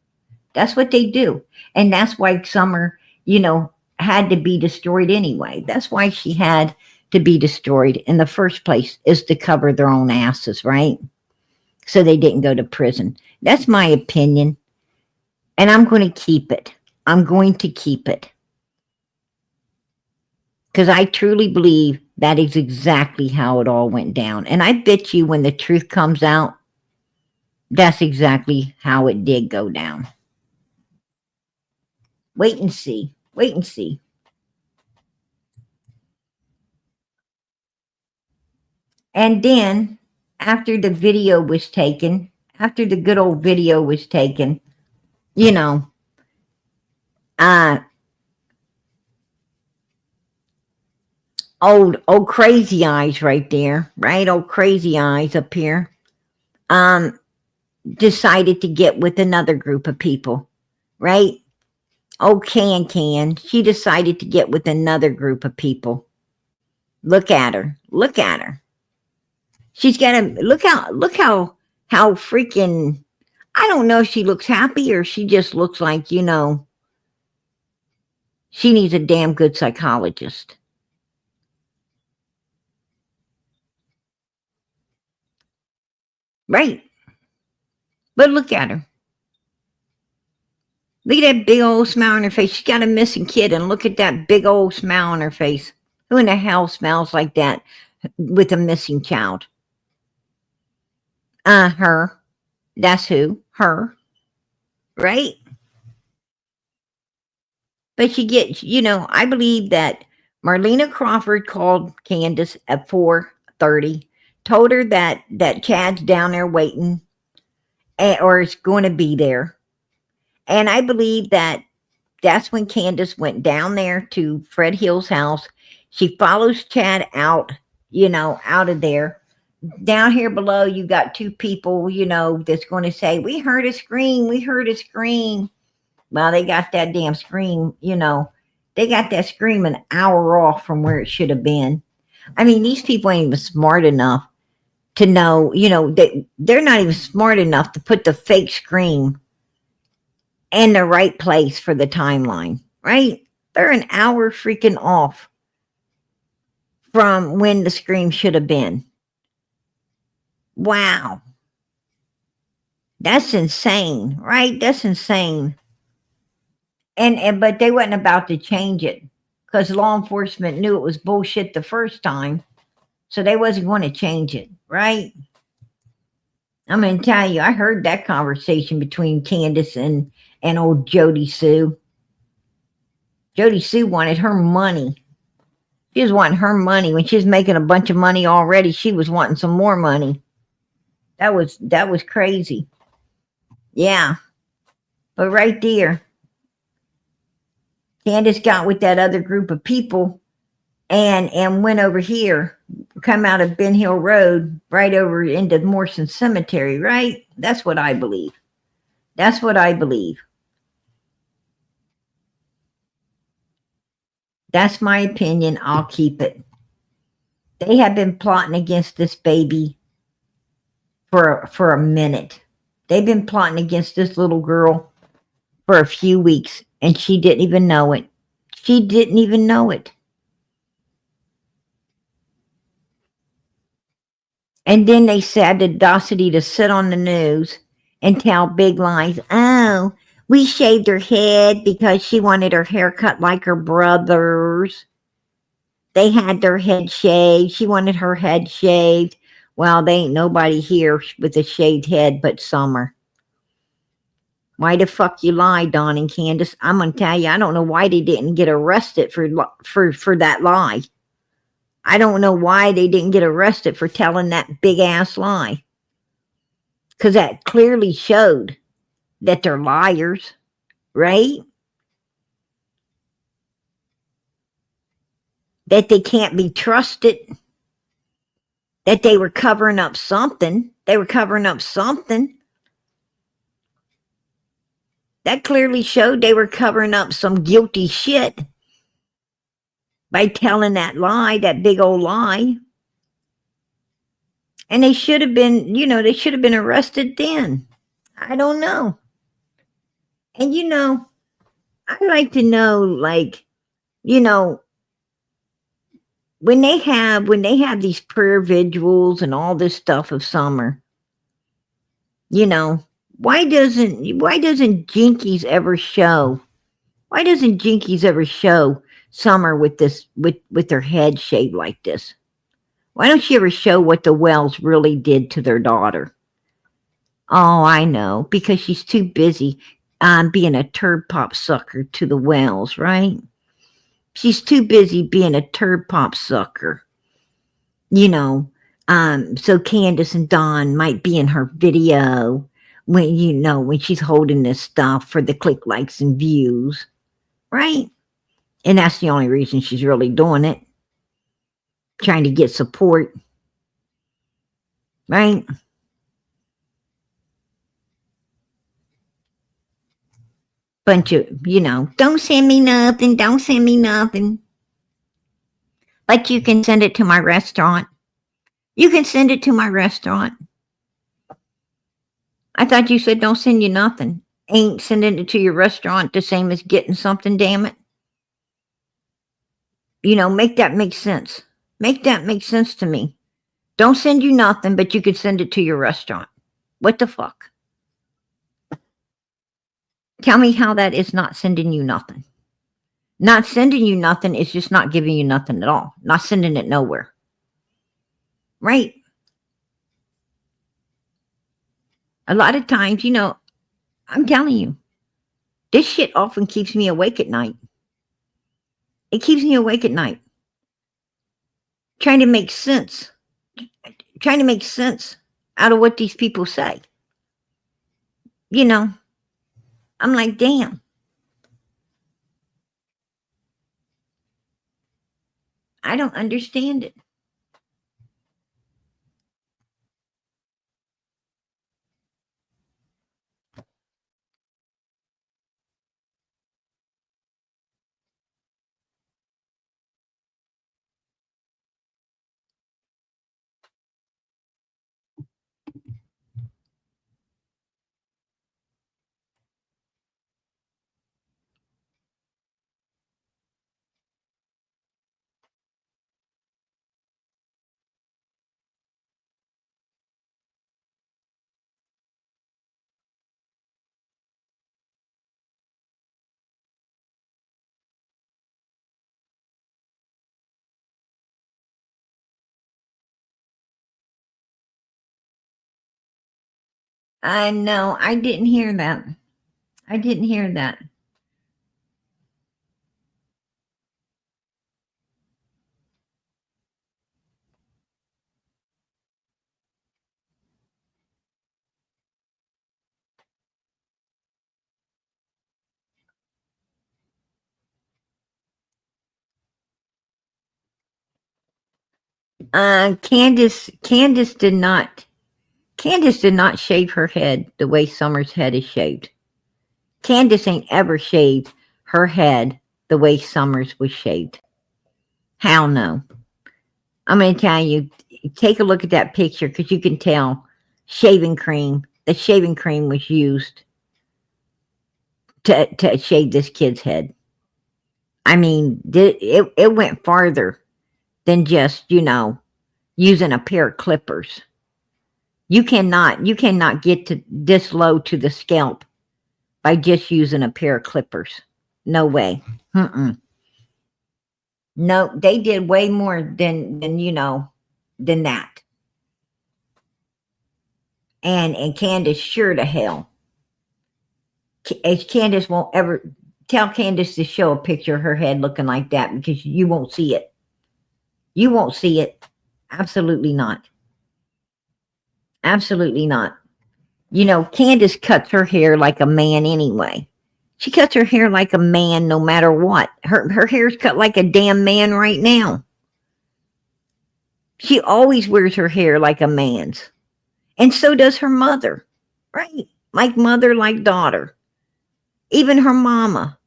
That's what they do. And that's why Summer, had to be destroyed anyway. That's why she had to be destroyed in the first place, is to cover their own asses, right? So they didn't go to prison. That's my opinion. And I'm going to keep it. Because I truly believe that is exactly how it all went down. And I bet you when the truth comes out, that's exactly how it did go down. Wait and see. And then, after the video was taken, after the good old video was taken, old crazy eyes right there, right? Old crazy eyes up here, decided to get with another group of people, right? Oh, Can. She decided to get with another group of people. Look at her. She's got to look how freaking, I don't know if she looks happy or she just looks like, she needs a damn good psychologist. Right. But look at her. Look at that big old smile on her face. She's got a missing kid, and look at that big old smile on her face. Who in the hell smiles like that with a missing child? Her. That's who. Her. Right? But she gets, I believe that Marlena Crawford called Candace at 4:30, told her that Chad's down there waiting, or is going to be there. And I believe that that's when Candace went down there to Fred Hill's house. She follows Chad out, out of there. Down here below, you got two people, that's going to say, we heard a scream. We heard a scream. Well, they got that damn scream, they got that scream an hour off from where it should have been. I mean, these people ain't even smart enough to know, they're not even smart enough to put the fake scream in the right place for the timeline, right? They're an hour freaking off from when the scream should have been. Wow. That's insane, right? That's insane. But they wasn't about to change it because law enforcement knew it was bullshit the first time. So they wasn't going to change it, right? I'm going to tell you, I heard that conversation between Candace and old Jody Sue. Jody Sue wanted her money. She was wanting her money. When she was making a bunch of money already, she was wanting some more money. That was crazy. Yeah. But right there, Candace got with that other group of people and went over here, come out of Ben Hill Road, right over into Morrison Cemetery, right? That's what I believe. That's what I believe. That's my opinion. I'll keep it. They have been plotting against this baby for a minute. They've been plotting against this little girl for a few weeks, and she didn't even know it. She didn't even know it. And then they had the audacity to sit on the news and tell big lies. Oh, we shaved her head because she wanted her hair cut like her brothers. They had their head shaved. She wanted her head shaved. Well, they ain't nobody here with a shaved head but Summer. Why the fuck you lie, Don and Candace? I'm going to tell you, I don't know why they didn't get arrested for that lie. I don't know why they didn't get arrested for telling that big-ass lie. Because that clearly showed that they're liars, right? That they can't be trusted. That they were covering up something. They were covering up something. That clearly showed they were covering up some guilty shit by telling that lie, that big old lie. And they should have been, they should have been arrested then. I don't know. And I like to know, when they have these prayer vigils and all this stuff of Summer, why doesn't Jinkies ever show? Why doesn't Jinkies ever show Summer with this with their head shaved like this? Why don't she ever show what the Wells really did to their daughter? Oh, I know, because she's too busy being a turd pop sucker to the Wells, right? She's too busy being a turd pop sucker. So Candace and Dawn might be in her video when she's holding this stuff for the click, likes, and views, right? And that's the only reason she's really doing it. Trying to get support, right? Bunch of, don't send me nothing, don't send me nothing. But you can send it to my restaurant. You can send it to my restaurant. I thought you said don't send you nothing. Ain't sending it to your restaurant the same as getting something, damn it. Make that make sense. Make that make sense to me. Don't send you nothing, but you could send it to your restaurant. What the fuck? Tell me how that is not sending you nothing. Not sending you nothing is just not giving you nothing at all. Not sending it nowhere. Right? A lot of times, I'm telling you, this shit often keeps me awake at night. It keeps me awake at night. Trying to make sense. Trying to make sense out of what these people say. I'm like, damn. I don't understand it. I know. I didn't hear that. I didn't hear that. Candace did not. Candace did not shave her head the way Summer's head is shaved. Candace ain't ever shaved her head the way Summer's was shaved. Hell no. I'm going to tell you, take a look at that picture because you can tell shaving cream. The shaving cream was used to shave this kid's head. I mean, it went farther than just, using a pair of clippers. You cannot get to this low to the scalp by just using a pair of clippers. No way. Mm-mm. No, they did way more than that. And Candace sure to hell. Candace won't ever tell Candace to show a picture of her head looking like that because you won't see it. You won't see it. Absolutely not. Absolutely not. Candace cuts her hair like a man anyway. She cuts her hair like a man no matter what. Her hair's cut like a damn man right now. She always wears her hair like a man's. And so does her mother. Right? Like mother, like daughter. Even her mama.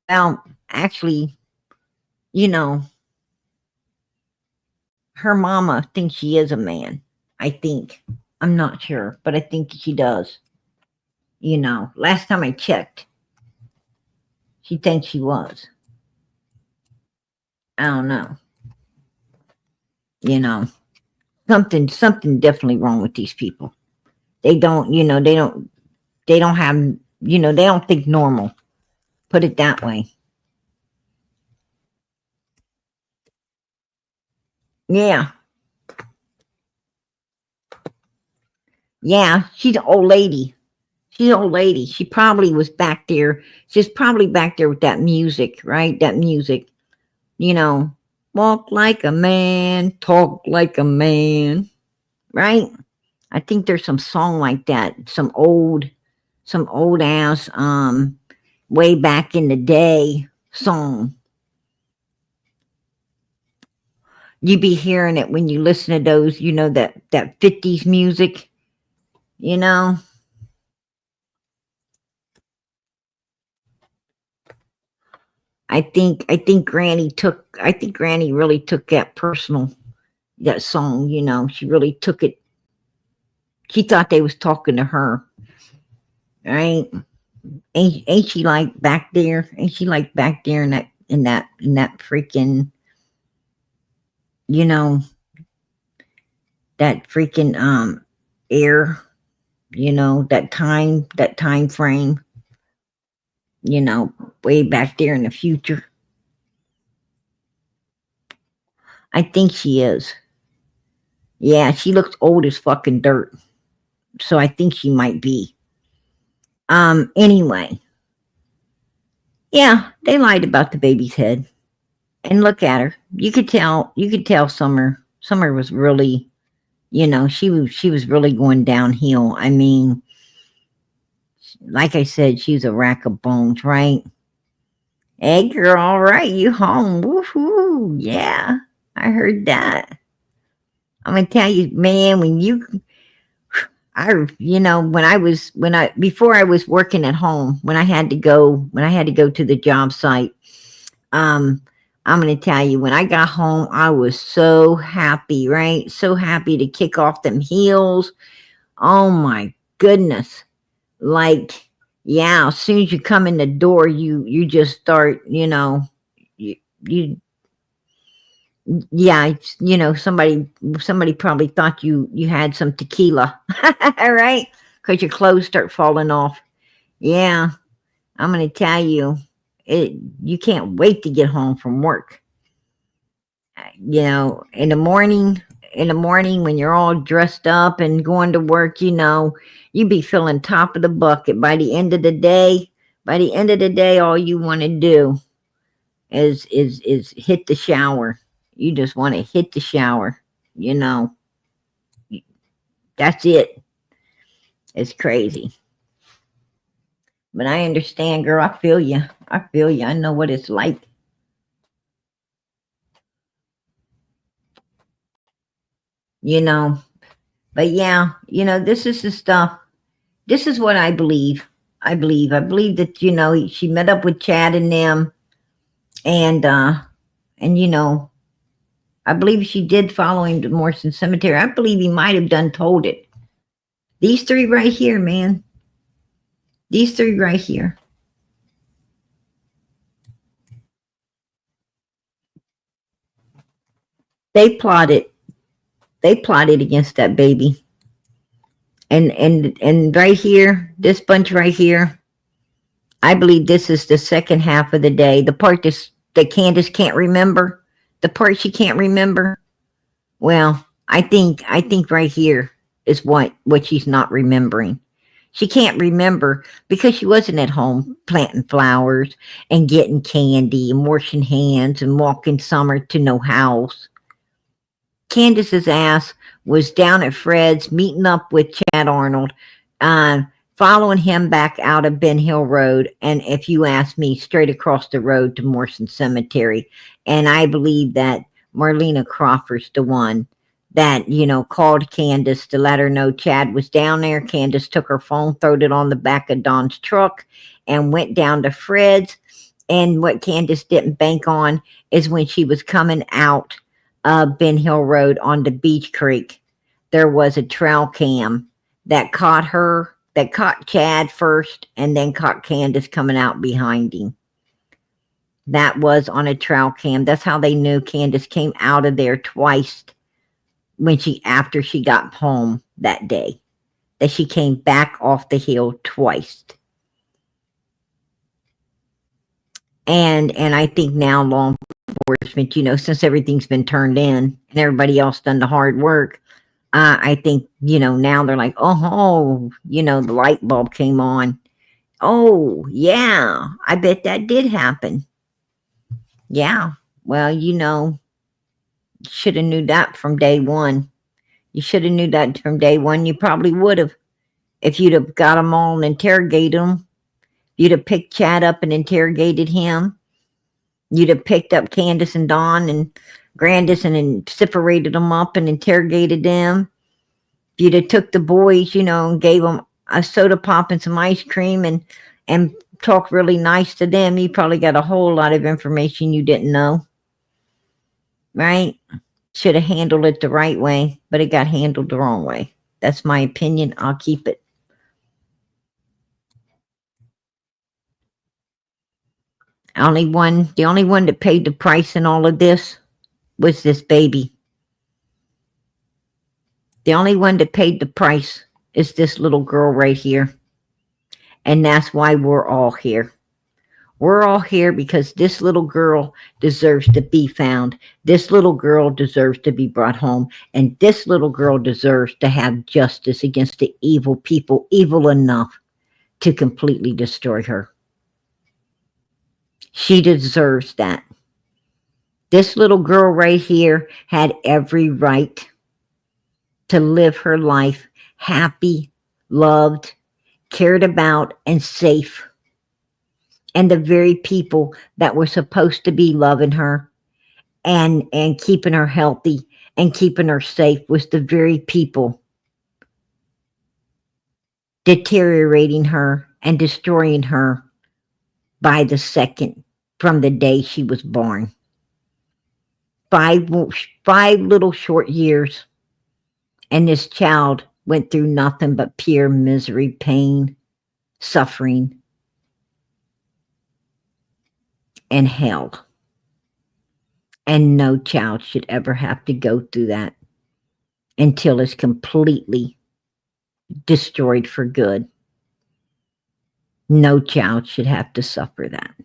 Well, actually, her mama thinks she is a man. I think. I'm not sure, but I think she does. Last time I checked, she thinks she was. I don't know. Something definitely wrong with these people. They don't have, they don't think normal. Put it that way. Yeah. Yeah, she's an old lady. She's an old lady. She probably was back there. She's probably back there with that music, right? That music. Walk like a man, talk like a man, right? I think there's some song like that, some old ass, way back in the day song. You be hearing it when you listen to those, that 50s music, I think Granny really took that personal, that song, she really took it. She thought they was talking to her, right? Ain't she like back there? Ain't she like back there in that freaking, that freaking air, that time frame? you know, way back there in the future. I think she is. Yeah, she looks old as fucking dirt. So I think she might be. Anyway. Yeah, they lied about the baby's head. And look at her. You could tell Summer was really, she was really going downhill. I mean, like I said, she's a rack of bones, right? Hey girl, all right, you home. Woohoo. Yeah. I heard that. I'm gonna tell you, man, before I was working at home, when I had to go to the job site, um, I'm gonna tell you, when I got home, I was so happy, right? So happy to kick off them heels. Oh my goodness. Like, yeah, as soon as you come in the door, you just start, you yeah, somebody probably thought you had some tequila, right? Because your clothes start falling off. Yeah, I'm gonna tell you, you can't wait to get home from work. In the morning when you're all dressed up and going to work, you be feeling top of the bucket. By the end of the day, all you want to do is hit the shower. You just want to hit the shower. You know, that's it. It's crazy. But I understand, girl. I feel you. I feel you. I know what it's like. You know, but yeah, this is the stuff. This is what I believe. I believe that, she met up with Chad and them, and I believe she did follow him to Morrison Cemetery. I believe he might have done told it. These three right here, man. These three right here. They plotted. They plotted against that baby. And right here, this bunch right here, I believe this is the second half of the day. The part that Candace can't remember. The part she can't remember. Well, I think right here is what she's not remembering. She can't remember because she wasn't at home planting flowers and getting candy and washing hands and walking Summer to no house. Candace's ass was down at Fred's meeting up with Chad Arnold, uh, following him back out of Ben Hill Road, and if you ask me, straight across the road to Morrison Cemetery. And I believe that Marlena Crawford's the one that, called Candace to let her know Chad was down there. Candace took her phone, throwed it on the back of Don's truck, and went down to Fred's. And what Candace didn't bank on is when she was coming out Ben Hill Road onto Beach Creek, there was a trail cam that caught Chad first and then caught Candace coming out behind him. That was on a trail cam. That's how they knew Candace came out of there twice after she got home that day. That she came back off the hill twice. And I think now law enforcement, since everything's been turned in and everybody else done the hard work, I think, now they're like, the light bulb came on. Oh, yeah, I bet that did happen. Yeah, well, should have knew that from day one. You should have knew that from day one. You probably would have. If you'd have got them all and interrogated them, you'd have picked Chad up and interrogated him. You'd have picked up Candace and Don and Grandis and separated them up and interrogated them. You'd have took the boys, and gave them a soda pop and some ice cream and talked really nice to them. You probably got a whole lot of information you didn't know. Right? Should have handled it the right way, but it got handled the wrong way. That's my opinion. I'll keep it. The only one that paid the price in all of this was this baby. The only one that paid the price is this little girl right here. And that's why we're all here. We're all here because this little girl deserves to be found. This little girl deserves to be brought home. And this little girl deserves to have justice against the evil people, evil enough to completely destroy her. She deserves that. This little girl right here had every right to live her life happy, loved, cared about, and safe. And the very people that were supposed to be loving her and keeping her healthy and keeping her safe was the very people deteriorating her and destroying her by the second from the day she was born. Five little short years, and this child went through nothing but pure misery, pain, suffering, and hell. And no child should ever have to go through that until it's completely destroyed for good. No child should have to suffer that.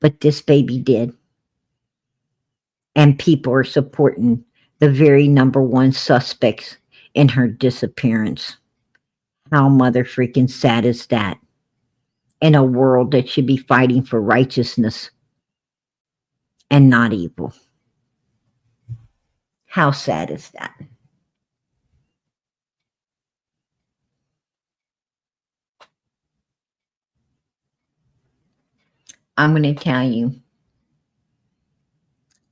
But this baby did. And people are supporting the very number one suspects in her disappearance. How mother freaking sad is that? In a world that should be fighting for righteousness and not evil. How sad is that? I'm going to tell you,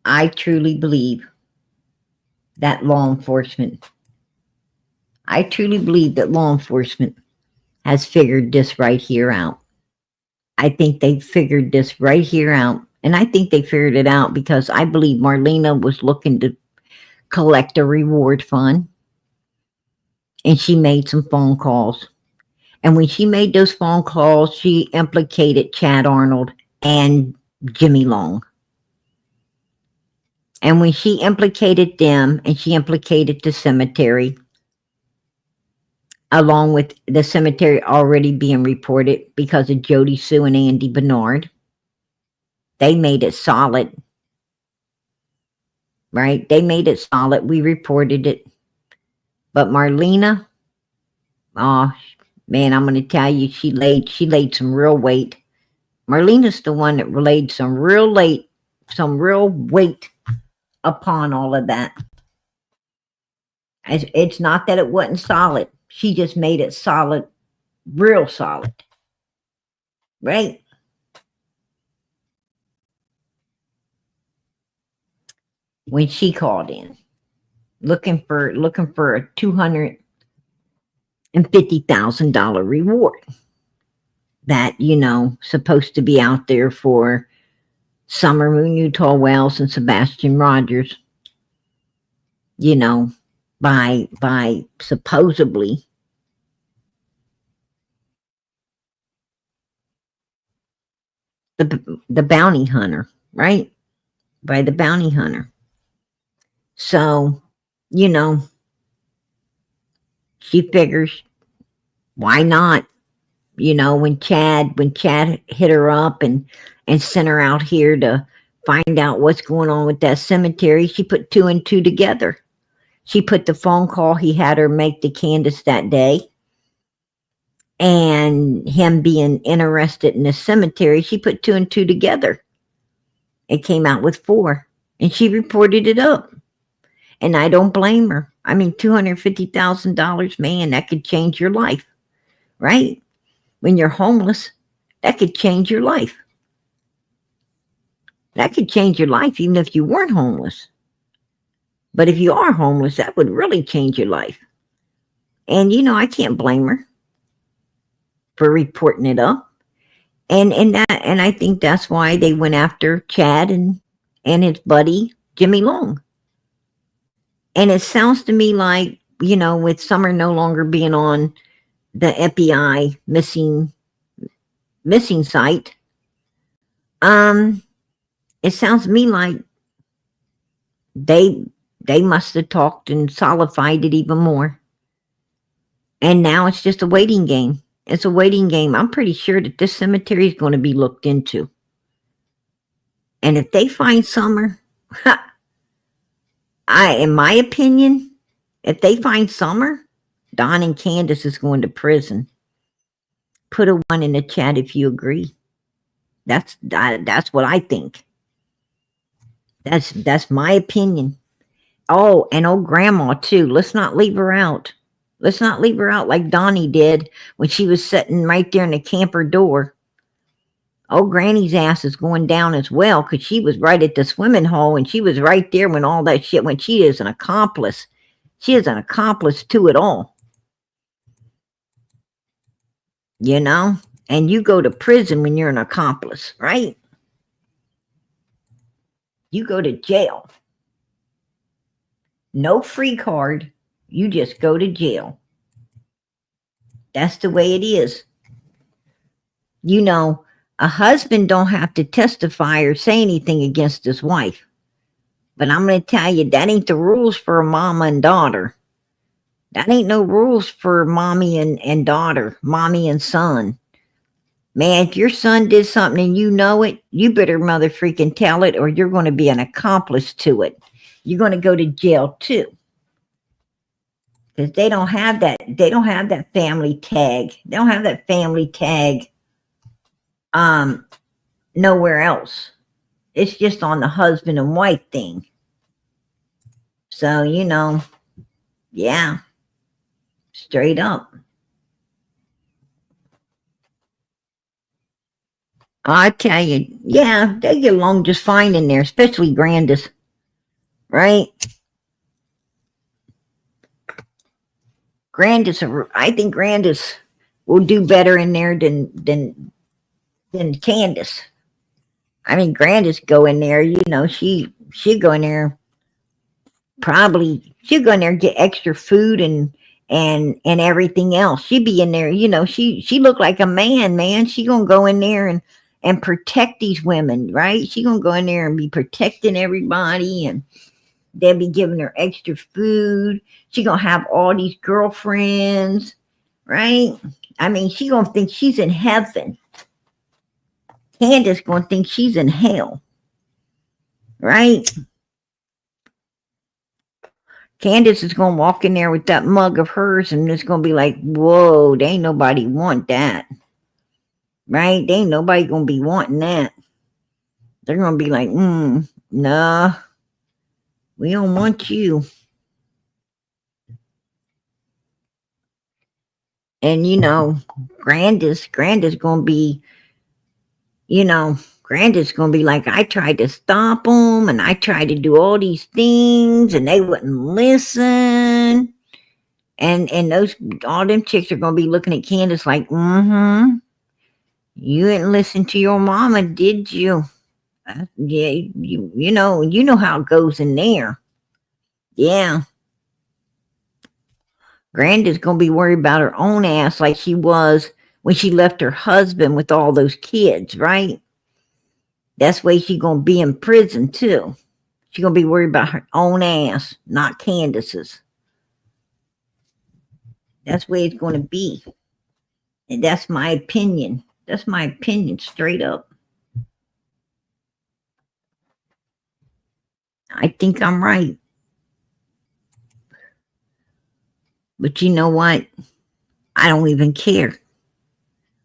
I truly believe that law enforcement has figured this right here out. I think they figured this right here out. And I think they figured it out because I believe Marlena was looking to collect a reward fund. And she made some phone calls. And when she made those phone calls, she implicated Chad Arnold and Jimmy Long. And when she implicated them and she implicated the cemetery, along with the cemetery already being reported because of Jody Sue and Andy Bernard, they made it solid. Right? They made it solid. We reported it. But Marlena, oh man, I'm going to tell you, she laid some real weight. Marlena's the one that laid some real weight upon all of that. It's not that it wasn't solid. She just made it solid, real solid. Right? When she called in, looking for a $250,000 reward that, supposed to be out there for Summer Moon, Utah Wells, and Sebastian Rogers, by supposedly the bounty hunter, right? By the bounty hunter. So, she figures, why not? When Chad hit her up and sent her out here to find out what's going on with that cemetery, she put two and two together. She put the phone call he had her make to Candace that day and him being interested in the cemetery. She put two and two together. It came out with 4, and she reported it up. And I don't blame her. I mean, $250,000, man, that could change your life, right? When you're homeless, that could change your life. That could change your life even if you weren't homeless. But if you are homeless, that would really change your life. And, I can't blame her for reporting it up. And I think that's why they went after Chad and his buddy, Jimmy Long. And it sounds to me like, with Summer no longer being on the FBI missing site, it sounds to me like they must have talked and solidified it even more. And now it's just a waiting game. It's a waiting game. I'm pretty sure that this cemetery is going to be looked into. And if they find Summer, in my opinion, if they find Summer, Don and Candace is going to prison. Put a 1 in the chat if you agree. That's what I think. That's my opinion. Oh, and old grandma too. Let's not leave her out. Let's not leave her out like Donnie did when she was sitting right there in the camper door. Old Granny's ass is going down as well because she was right at the swimming hole and she was right there when all that shit went. She is an accomplice. She is an accomplice to it all. You know? And you go to prison when you're an accomplice, right? You go to jail. No free card. You just go to jail. That's the way it is. You know, a husband don't have to testify or say anything against his wife. But I'm going to tell you, that ain't the rules for a mama and daughter. That ain't no rules for mommy and daughter, mommy and son. Man, if your son did something and you know it, you better mother freaking tell it or you're going to be an accomplice to it. You're going to go to jail too. Because they don't have that family tag. They don't have that family tag nowhere else. It's just on the husband and wife thing. So, you know, yeah. Straight up. I tell you, yeah, they get along just fine in there, especially Grandis. Right? I think Grandis will do better in there than Candace. I mean, Grandis go in there, you know, she go in there, probably, she'll go in there and get extra food and everything else. She'd be in there, you know, she looked like a man. She gonna go in there and protect these women, right? She gonna go in there and be protecting everybody and they'll be giving her extra food. She gonna have all these girlfriends, right? I mean, she gonna think she's in heaven. Candace gonna think she's in hell, right? Candace is gonna walk in there with that mug of hers and it's gonna be like, whoa, they ain't nobody want that, right? They ain't nobody gonna be wanting that. They're gonna be like, nah, we don't want you. And you know, Grandis gonna be, you know, Grandis gonna be like, I tried to stop them and I tried to do all these things and they wouldn't listen. And those, all them chicks are gonna be looking at Candace like, you didn't listen to your mama, did you? Yeah, you know how it goes in there. Yeah. Grandis gonna be worried about her own ass like she was when she left her husband with all those kids, right? That's why she's gonna be in prison too. She's gonna be worried about her own ass, not Candace's. That's where it's gonna be. And that's my opinion. That's my opinion, straight up. I think I'm right. But you know what? I don't even care.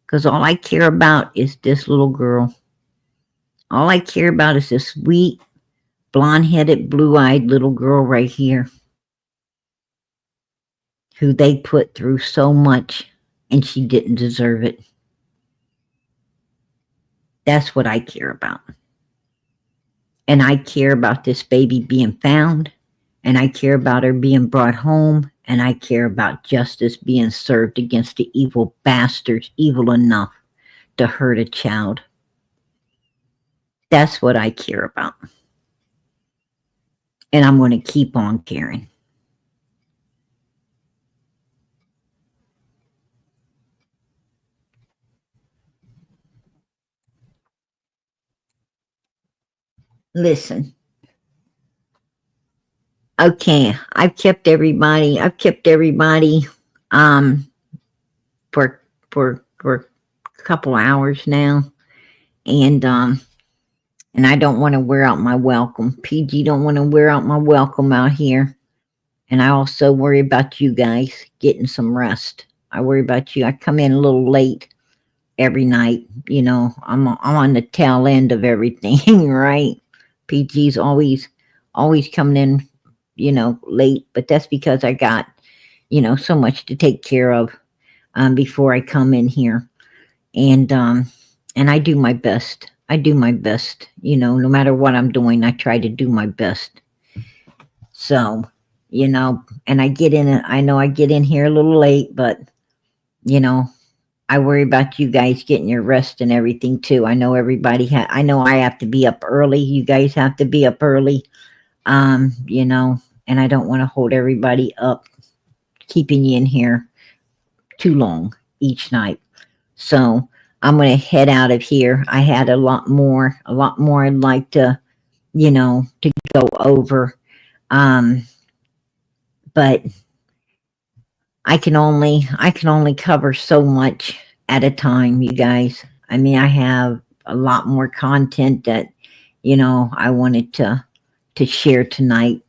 Because all I care about is this little girl. All I care about is this sweet, blonde-headed, blue-eyed little girl right here. Who they put through so much and she didn't deserve it. That's what I care about. And I care about this baby being found. And I care about her being brought home. And I care about justice being served against the evil bastards, evil enough to hurt a child. That's what I care about. And I'm going to keep on caring. Listen. Okay, I've kept everybody for a couple hours now. And And I don't want to wear out my welcome. PG don't want to wear out my welcome out here. And I also worry about you guys getting some rest. I worry about you. I come in a little late every night. You know, I'm on the tail end of everything, right? PG's always coming in, you know, late, but that's because I got, you know, so much to take care of before I come in here. And I do my best. I do my best, you know, no matter what I'm doing, I try to do my best. So, you know, and I know I get in here a little late, but, you know, I worry about you guys getting your rest and everything too. I know I know I have to be up early. You guys have to be up early. You know, and I don't want to hold everybody up, keeping you in here too long each night. So I'm going to head out of here. I had a lot more I'd like to, you know, to go over. But I can only cover so much at a time, you guys. I mean, I have a lot more content that, you know, I wanted to share tonight,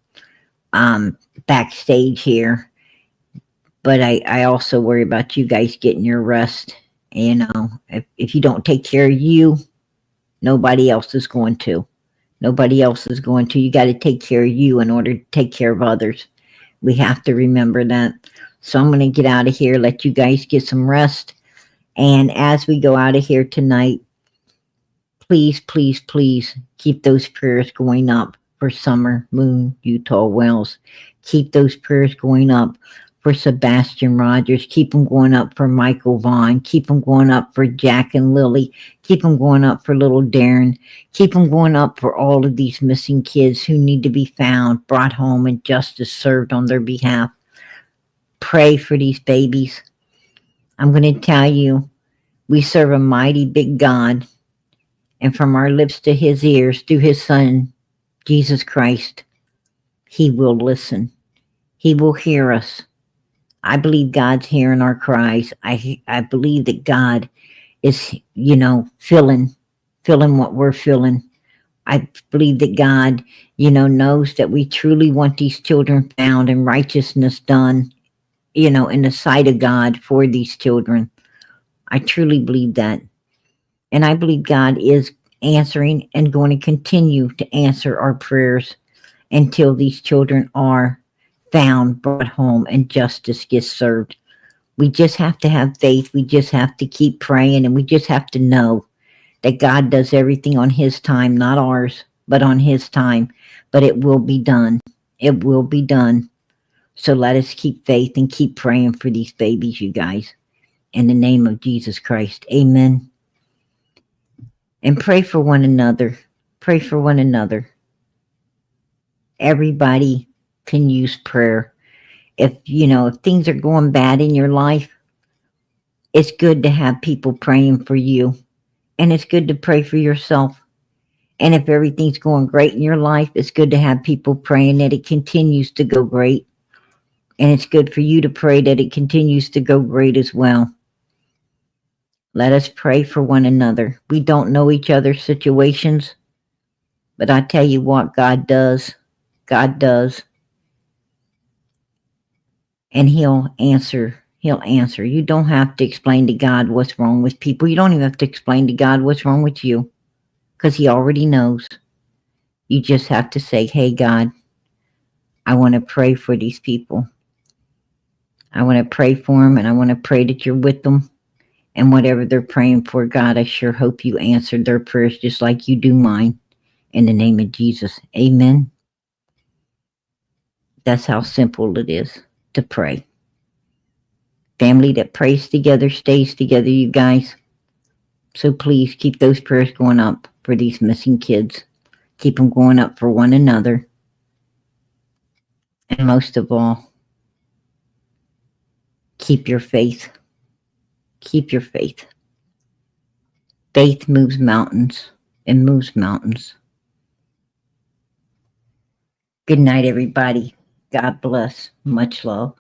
backstage here. But I also worry about you guys getting your rest. You know, if you don't take care of you, nobody else is going to. Nobody else is going to. You got to take care of you in order to take care of others. We have to remember that. So I'm going to get out of here, let you guys get some rest. And as we go out of here tonight, please, please, please keep those prayers going up for Summer Moon Utah Wells. Keep those prayers going up for Sebastian Rogers. Keep them going up for Michael Vaughn. Keep them going up for Jack and Lily. Keep them going up for little Darren. Keep them going up for all of these missing kids who need to be found, brought home, and justice served on their behalf. Pray for these babies. I'm going to tell you, we serve a mighty big God, and from our lips to his ears, through his Son, Jesus Christ, he will listen. He will hear us. I believe God's hearing our cries. I believe that God is, you know, feeling what we're feeling. I believe that God, you know, knows that we truly want these children found and righteousness done, you know, in the sight of God for these children. I truly believe that. And I believe God is answering and going to continue to answer our prayers until these children are found, brought home, and justice gets served. We just have to have faith. We just have to keep praying, and we just have to know that God does everything on his time, not ours, but on his time. But it will be done. It will be done. So let us keep faith and keep praying for these babies, you guys. In the name of Jesus Christ. Amen. And pray for one another. Pray for one another. Everybody can use prayer. If, you know, if things are going bad in your life, it's good to have people praying for you. And it's good to pray for yourself. And if everything's going great in your life, it's good to have people praying that it continues to go great. And it's good for you to pray that it continues to go great as well. Let us pray for one another. We don't know each other's situations, but I tell you what, God does. God does. And he'll answer. He'll answer. You don't have to explain to God what's wrong with people. You don't even have to explain to God what's wrong with you, because he already knows. You just have to say, hey, God, I want to pray for these people. I want to pray for them, and I want to pray that you're with them. And whatever they're praying for, God, I sure hope you answered their prayers just like you do mine. In the name of Jesus. Amen. That's how simple it is to pray. Family that prays together stays together, you guys. So please keep those prayers going up for these missing kids. Keep them going up for one another. And most of all, keep your faith. Keep your faith. Faith moves mountains and moves mountains. Good night, everybody. God bless. Much love.